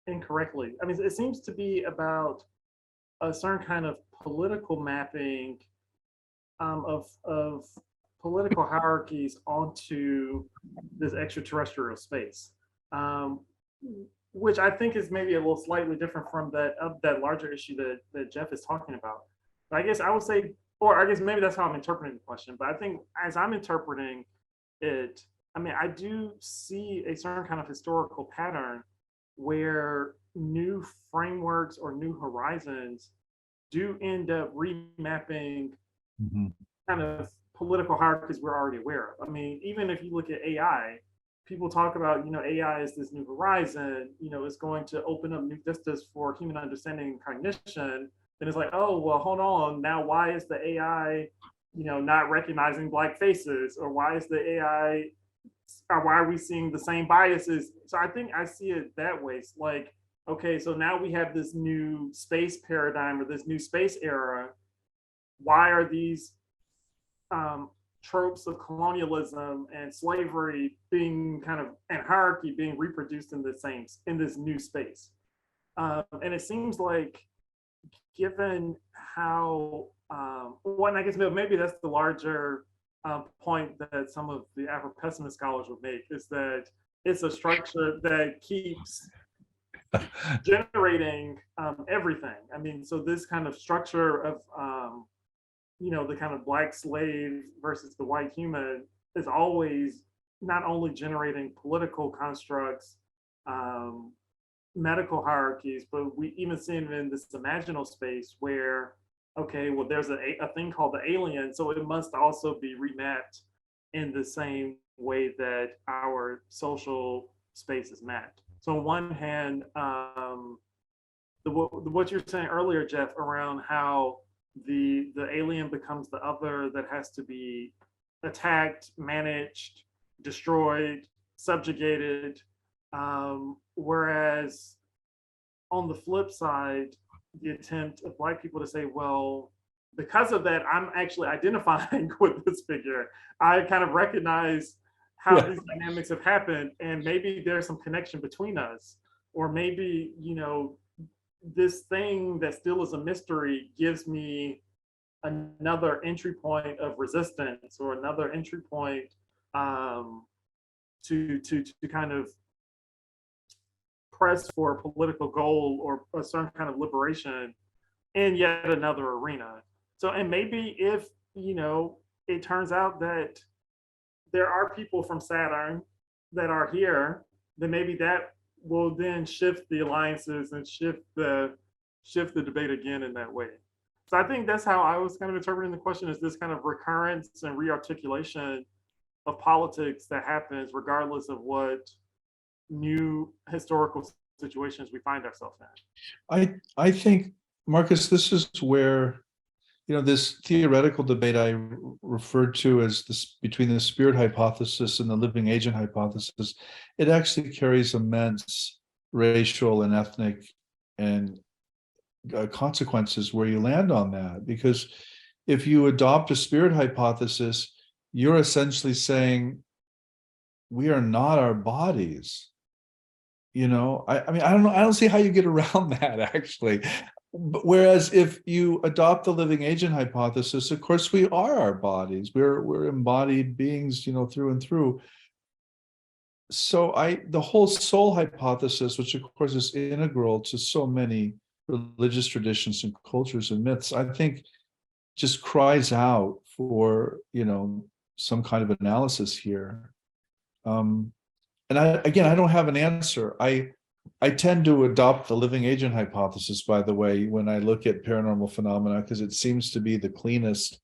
incorrectly. I mean, it seems to be about a certain kind of political mapping of political hierarchies onto this extraterrestrial space. Which I think is maybe a little slightly different from that larger issue that Jeff is talking about. But I guess I would say, or I guess maybe that's how I'm interpreting the question. But I think as I'm interpreting it, I mean, I do see a certain kind of historical pattern where new frameworks or new horizons do end up remapping kind of political hierarchies we're already aware of. I mean, even if you look at AI, people talk about, AI is this new horizon, it's going to open up new vistas for human understanding and cognition. Then it's like, oh, well, hold on. Now, why is the AI, not recognizing Black faces? Or why is the AI, or why are we seeing the same biases? So I think I see it that way. It's like, okay, so now we have this new space paradigm or this new space era. Why are these tropes of colonialism and slavery being and hierarchy being reproduced in this new space? And it seems like, given how, and I guess maybe that's the larger point that some of the Afro-pessimist scholars would make, is that it's a structure that keeps generating everything. I mean, so this kind of structure of the kind of Black slave versus the white human is always not only generating political constructs, medical hierarchies, but we even see it in this imaginal space where, okay, well, there's a thing called the alien, so it must also be remapped in the same way that our social space is met. So on one hand, what you're saying earlier, Jeff, around how the alien becomes the other that has to be attacked, managed, destroyed, subjugated, whereas on the flip side, the attempt of Black people to say, well, because of that, I'm actually identifying with this figure. I kind of recognize how these dynamics have happened, and maybe there's some connection between us, or maybe, you know, this thing that still is a mystery gives me another entry point of resistance, or another entry point to kind of press for a political goal or a certain kind of liberation in yet another arena. So, and maybe if, you know, it turns out that there are people from Saturn that are here, then maybe that will then shift the alliances and shift the debate again in that way. So I think that's how I was kind of interpreting the question, is this kind of recurrence and rearticulation of politics that happens regardless of what new historical situations we find ourselves in. I think, Marcus, this is where, you know, this theoretical debate I referred to as this between the spirit hypothesis and the living agent hypothesis, it actually carries immense racial and ethnic and consequences where you land on that. Because if you adopt a spirit hypothesis, you're essentially saying we are not our bodies. You know, I mean, I don't see how you get around that, actually. Whereas if you adopt the living agent hypothesis, of course we are our bodies. We're embodied beings, you know, through and through. So the whole soul hypothesis, which of course is integral to so many religious traditions and cultures and myths, I think just cries out for, you know, some kind of analysis here. And I don't have an answer. I tend to adopt the living agent hypothesis, by the way, when I look at paranormal phenomena, because it seems to be the cleanest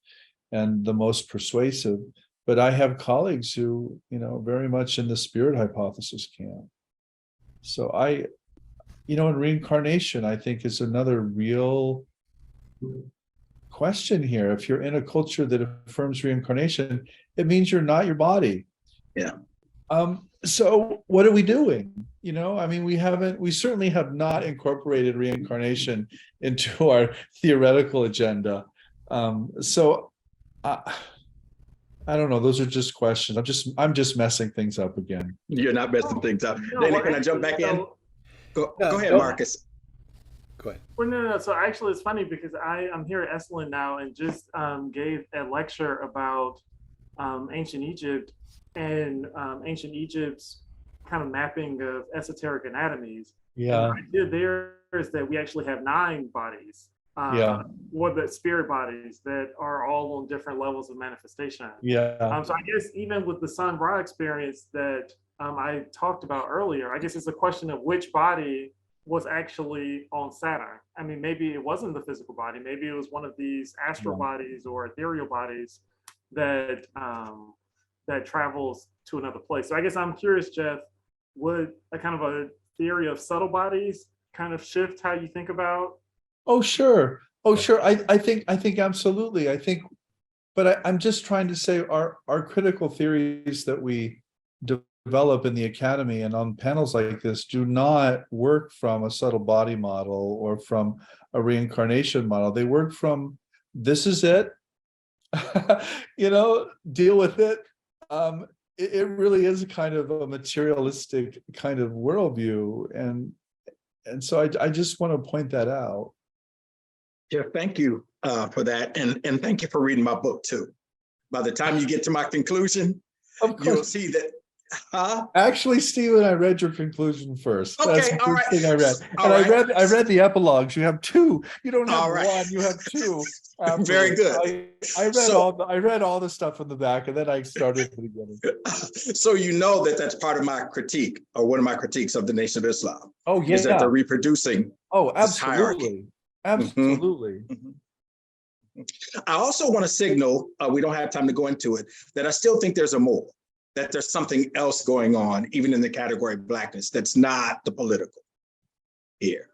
and the most persuasive. But I have colleagues who, you know, very much in the spirit hypothesis camp. So you know, in reincarnation, I think is another real question here. If you're in a culture that affirms reincarnation, it means you're not your body. Yeah. So what are we doing? You know, I mean, we certainly have not incorporated reincarnation into our theoretical agenda. So I don't know. Those are just questions. I'm just messing things up again. You're not messing things up. No, Dana, can I jump back in? Go ahead, Marcus. Go ahead. Well, no. So actually, it's funny because I'm here at Esalen now and just gave a lecture about ancient Egypt and ancient Egypt's kind of mapping of esoteric anatomies. Yeah. And the idea there is that we actually have 9 bodies. Or the spirit bodies that are all on different levels of manifestation. Yeah. So I guess even with the Sun Ra experience that I talked about earlier, I guess it's a question of which body was actually on Saturn. I mean, maybe it wasn't the physical body. Maybe it was one of these astral bodies or ethereal bodies that that travels to another place. So I guess I'm curious, Jeff, would a kind of a theory of subtle bodies kind of shift how you think about? Oh, sure. I think absolutely. But I'm just trying to say our critical theories that we develop in the academy and on panels like this do not work from a subtle body model or from a reincarnation model. They work from, this is it, you know, deal with it. It really is a kind of a materialistic kind of worldview. And so I just want to point that out. Jeff, thank you for that. And thank you for reading my book too. By the time you get to my conclusion, you'll see that. Actually, Stephen, I read your conclusion first. Okay, that's the all first right. thing I read. All And right. I read the epilogues. You have 2. You don't have All right. 1, you have 2. Very good. I read all the stuff in the back, and then I started at the beginning. So you know that's part of my critique, or one of my critiques of the Nation of Islam. Oh, yeah. Is that they're reproducing. Oh, this hierarchy. absolutely. I also want to signal, we don't have time to go into it, that I still think there's a more. that there's something else going on, even in the category of Blackness, that's not the political here.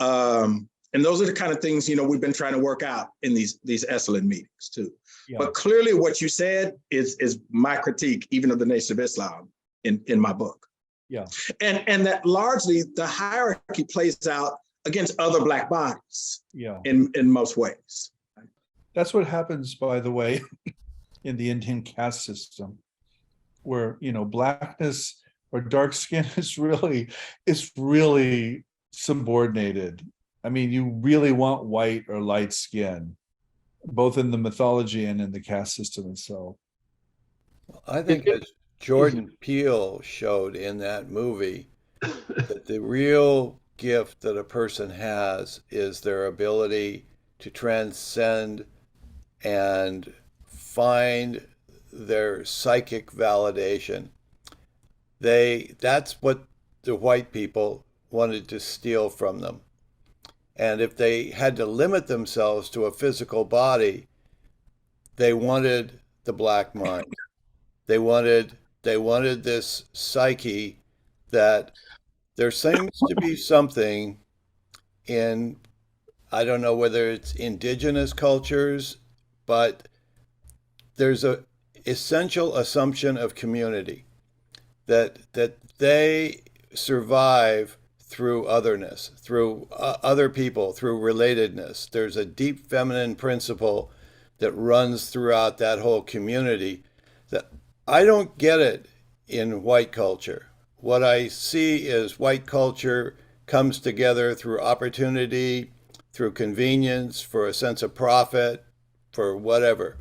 And those are the kind of things, you know, we've been trying to work out in these Esalen meetings too. Yeah. But clearly what you said is my critique, even of the Nation of Islam in my book. Yeah. And that largely the hierarchy plays out against other Black bodies Yeah. in most ways. That's what happens, by the way, in the Indian caste system, where, you know, Blackness or dark skin is really subordinated. I mean, you really want white or light skin, both in the mythology and in the caste system itself. I think as Jordan Peele showed in that movie, that the real gift that a person has is their ability to transcend and find their psychic validation. That's what the white people wanted to steal from them. And if they had to limit themselves to a physical body, they wanted the black mind. They wanted this psyche that there seems to be something in, I don't know whether it's indigenous cultures, but there's a essential assumption of community that they survive through otherness, through other people, through relatedness. There's a deep feminine principle that runs throughout that whole community that I don't get it in white culture. What I see is white culture comes together through opportunity, through convenience, for a sense of profit, for whatever.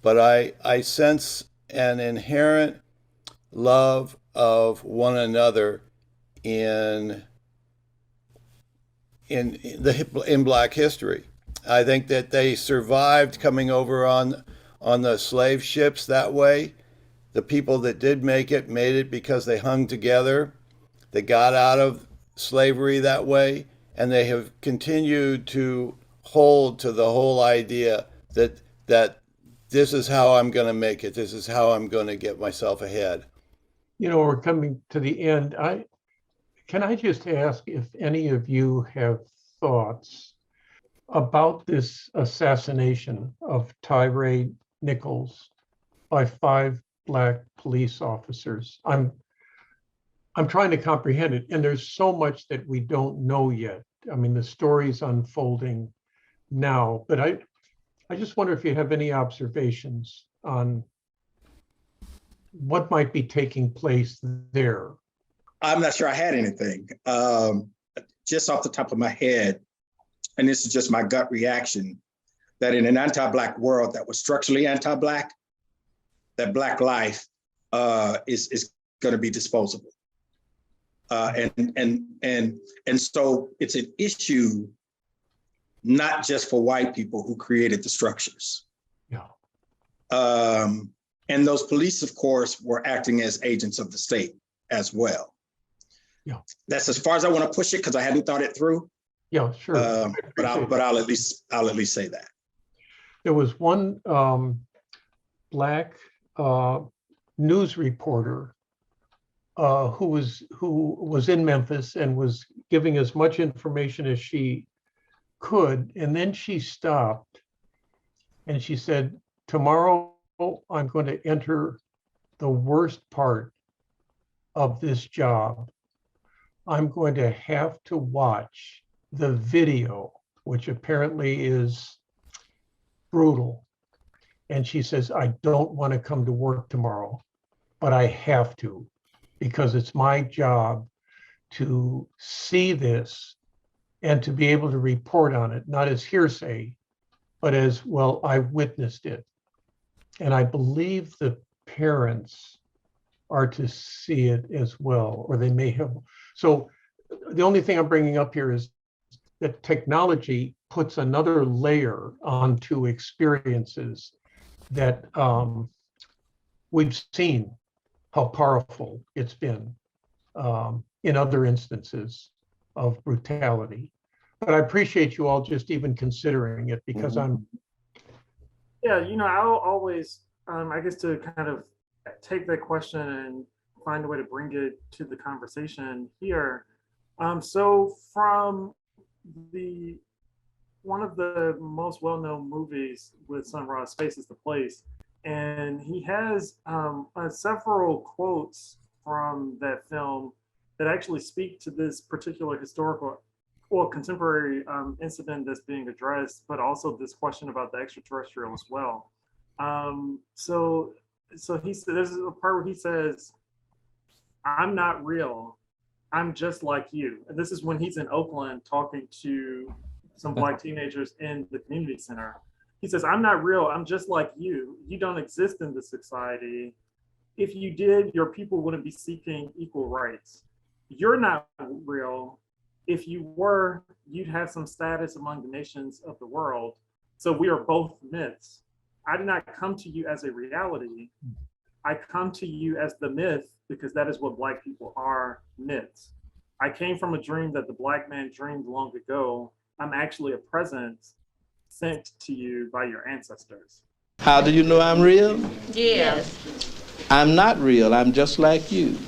But I sense an inherent love of one another in Black history. I think that they survived coming over on the slave ships that way. The people that did make it made it because they hung together. They got out of slavery that way, and they have continued to hold to the whole idea that this is how I'm going to make it. This is how I'm going to get myself ahead. You know, we're coming to the end. Can I just ask if any of you have thoughts about this assassination of Tyree Nichols by 5 Black police officers? I'm trying to comprehend it, and there's so much that we don't know yet. I mean, the story's unfolding now, but I just wonder if you have any observations on what might be taking place there. I'm not sure I had anything. Just off the top of my head, and this is just my gut reaction, that in an anti-Black world that was structurally anti-Black, that Black life is going to be disposable. And so it's an issue not just for white people who created the structures. Yeah. And those police, of course, were acting as agents of the state as well. Yeah. That's as far as I want to push it because I hadn't thought it through. Yeah, sure. But I'll at least say that. There was one Black news reporter who was in Memphis and was giving as much information as she could, and then she stopped and she said, "Tomorrow I'm going to enter the worst part of this job. I'm going to have to watch the video, which apparently is brutal." And she says, "I don't want to come to work tomorrow, but I have to, because it's my job to see this and to be able to report on it, not as hearsay, but as, well, I witnessed it." And I believe the parents are to see it as well, or they may have. So the only thing I'm bringing up here is that technology puts another layer onto experiences that we've seen how powerful it's been in other instances of brutality. But I appreciate you all just even considering it, because Yeah, you know, I'll always, I guess to kind of take that question and find a way to bring it to the conversation here. So from the one of the most well-known movies with Sun Ra, Space is the Place, and he has several quotes from that film that actually speak to this particular historical or contemporary incident that's being addressed, but also this question about the extraterrestrial as well. So he said, there's a part where he says, "I'm not real. I'm just like you." And this is when he's in Oakland talking to some Black teenagers in the community center. He says, "I'm not real. I'm just like you. You don't exist in this society. If you did, your people wouldn't be seeking equal rights. You're not real. If you were, you'd have some status among the nations of the world. So we are both myths. I did not come to you as a reality. I come to you as the myth because that is what Black people are, myths. I came from a dream that the Black man dreamed long ago. I'm actually a present sent to you by your ancestors." How do you know I'm real? Yes. I'm not real. I'm just like you.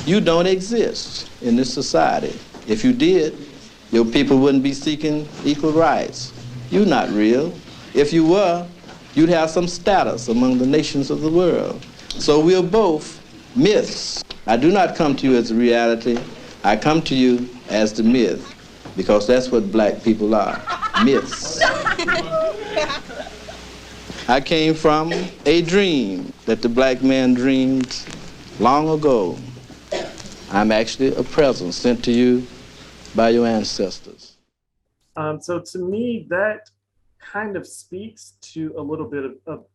You don't exist in this society. If you did, your people wouldn't be seeking equal rights. You're not real. If you were, you'd have some status among the nations of the world. So we're both myths. I do not come to you as a reality. I come to you as the myth, because that's what Black people are, myths. I came from a dream that the Black man dreamed long ago. I'm actually a present sent to you by your ancestors. So to me, that kind of speaks to a little bit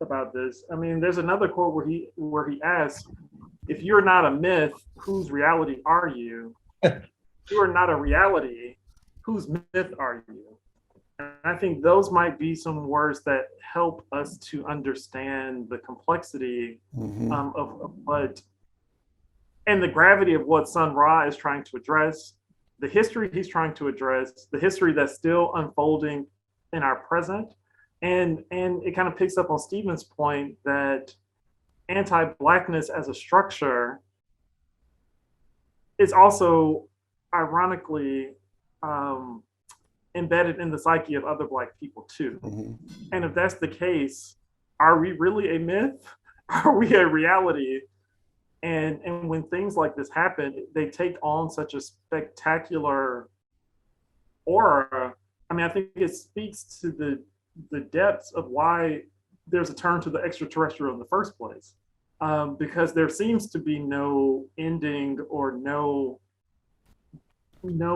about this. I mean, there's another quote where he asks, "If you're not a myth, whose reality are you? If you are not a reality, whose myth are you?" And I think those might be some words that help us to understand the complexity of what and the gravity of what Sun Ra is trying to address, the history he's trying to address, the history that's still unfolding in our present. And it kind of picks up on Stephen's point that anti-Blackness as a structure is also ironically embedded in the psyche of other Black people too. And if that's the case, are we really a myth? Are we a reality? And when things like this happen, they take on such a spectacular aura. I mean, I think it speaks to the depths of why there's a turn to the extraterrestrial in the first place. Because there seems to be no ending or no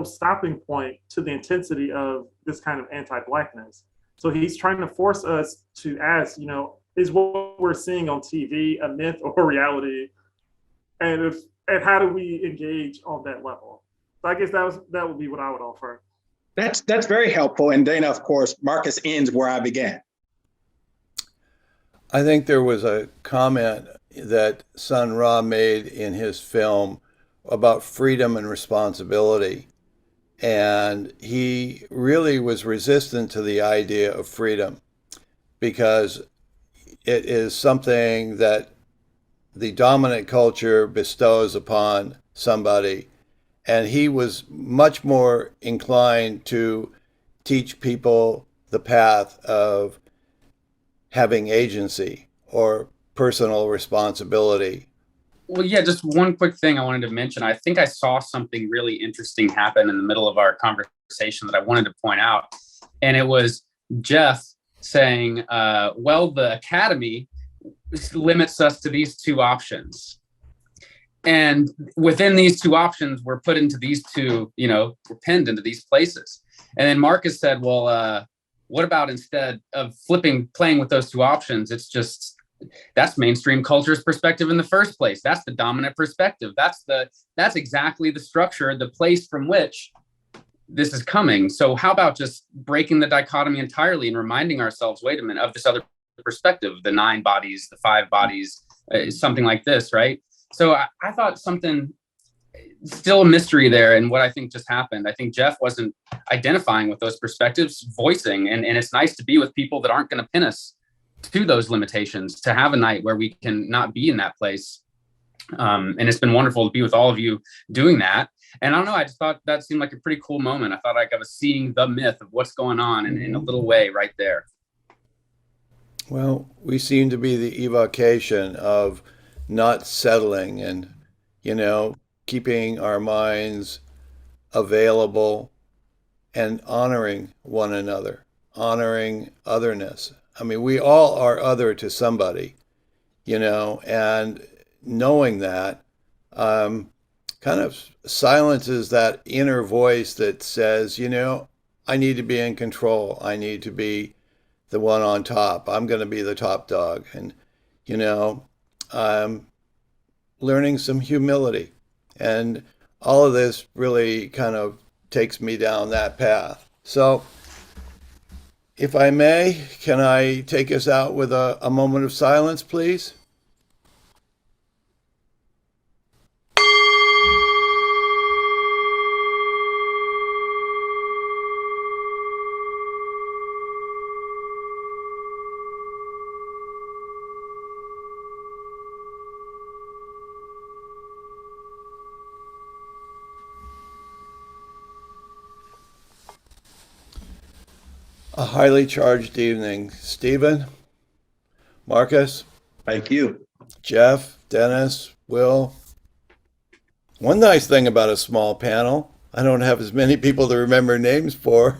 stopping point to the intensity of this kind of anti-Blackness. So he's trying to force us to ask, is what we're seeing on TV a myth or reality? And how do we engage on that level? So I guess that would be what I would offer. That's very helpful. And Dana, of course, Marques ends where I began. I think there was a comment that Sun Ra made in his film about freedom and responsibility. And he really was resistant to the idea of freedom because it is something that the dominant culture bestows upon somebody. And he was much more inclined to teach people the path of having agency or personal responsibility. Well, yeah, just one quick thing I wanted to mention. I think I saw something really interesting happen in the middle of our conversation that I wanted to point out. And it was Jeff saying, well, the Academy limits us to these two options. And within these two options, we're put into these two, we're pinned into these places. And then Marques said, well, what about instead of playing with those two options? It's just, that's mainstream culture's perspective in the first place. That's the dominant perspective. That's exactly the structure, the place from which this is coming. So how about just breaking the dichotomy entirely and reminding ourselves, wait a minute, of this other perspective, the 9 bodies, the 5 bodies, something like this, right? So I thought something, still a mystery there in what I think just happened. I think Jeff wasn't identifying with those perspectives, voicing, and it's nice to be with people that aren't going to pin us to those limitations, to have a night where we can not be in that place. And it's been wonderful to be with all of you doing that. And I don't know, I just thought that seemed like a pretty cool moment. I thought I was seeing the myth of what's going on in a little way right there. Well, we seem to be the evocation of not settling and, keeping our minds available and honoring one another, honoring otherness. I mean, we all are other to somebody, and knowing that kind of silences that inner voice that says, I need to be in control. I need to be the one on top. I'm going to be the top dog. And, learning some humility. And all of this really kind of takes me down that path. So, if I may, can I take us out with a moment of silence, please? A highly charged evening. Stephen, Marcus, Thank you. Jeff, Dennis, Will. One nice thing about a small panel, I don't have as many people to remember names for.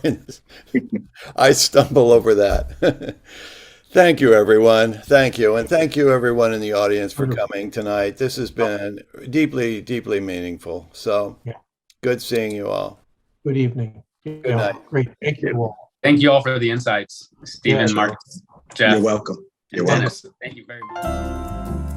I stumble over that. Thank you, everyone. Thank you. And thank you, everyone in the audience, for coming tonight. This has been deeply, deeply meaningful. So good seeing you all. Good evening. Good night. Great. Thank you all. Thank you all for the insights, Stephen, Yeah. Marcus, Jeff, You're welcome. You're and welcome. Dennis. Thank you very much.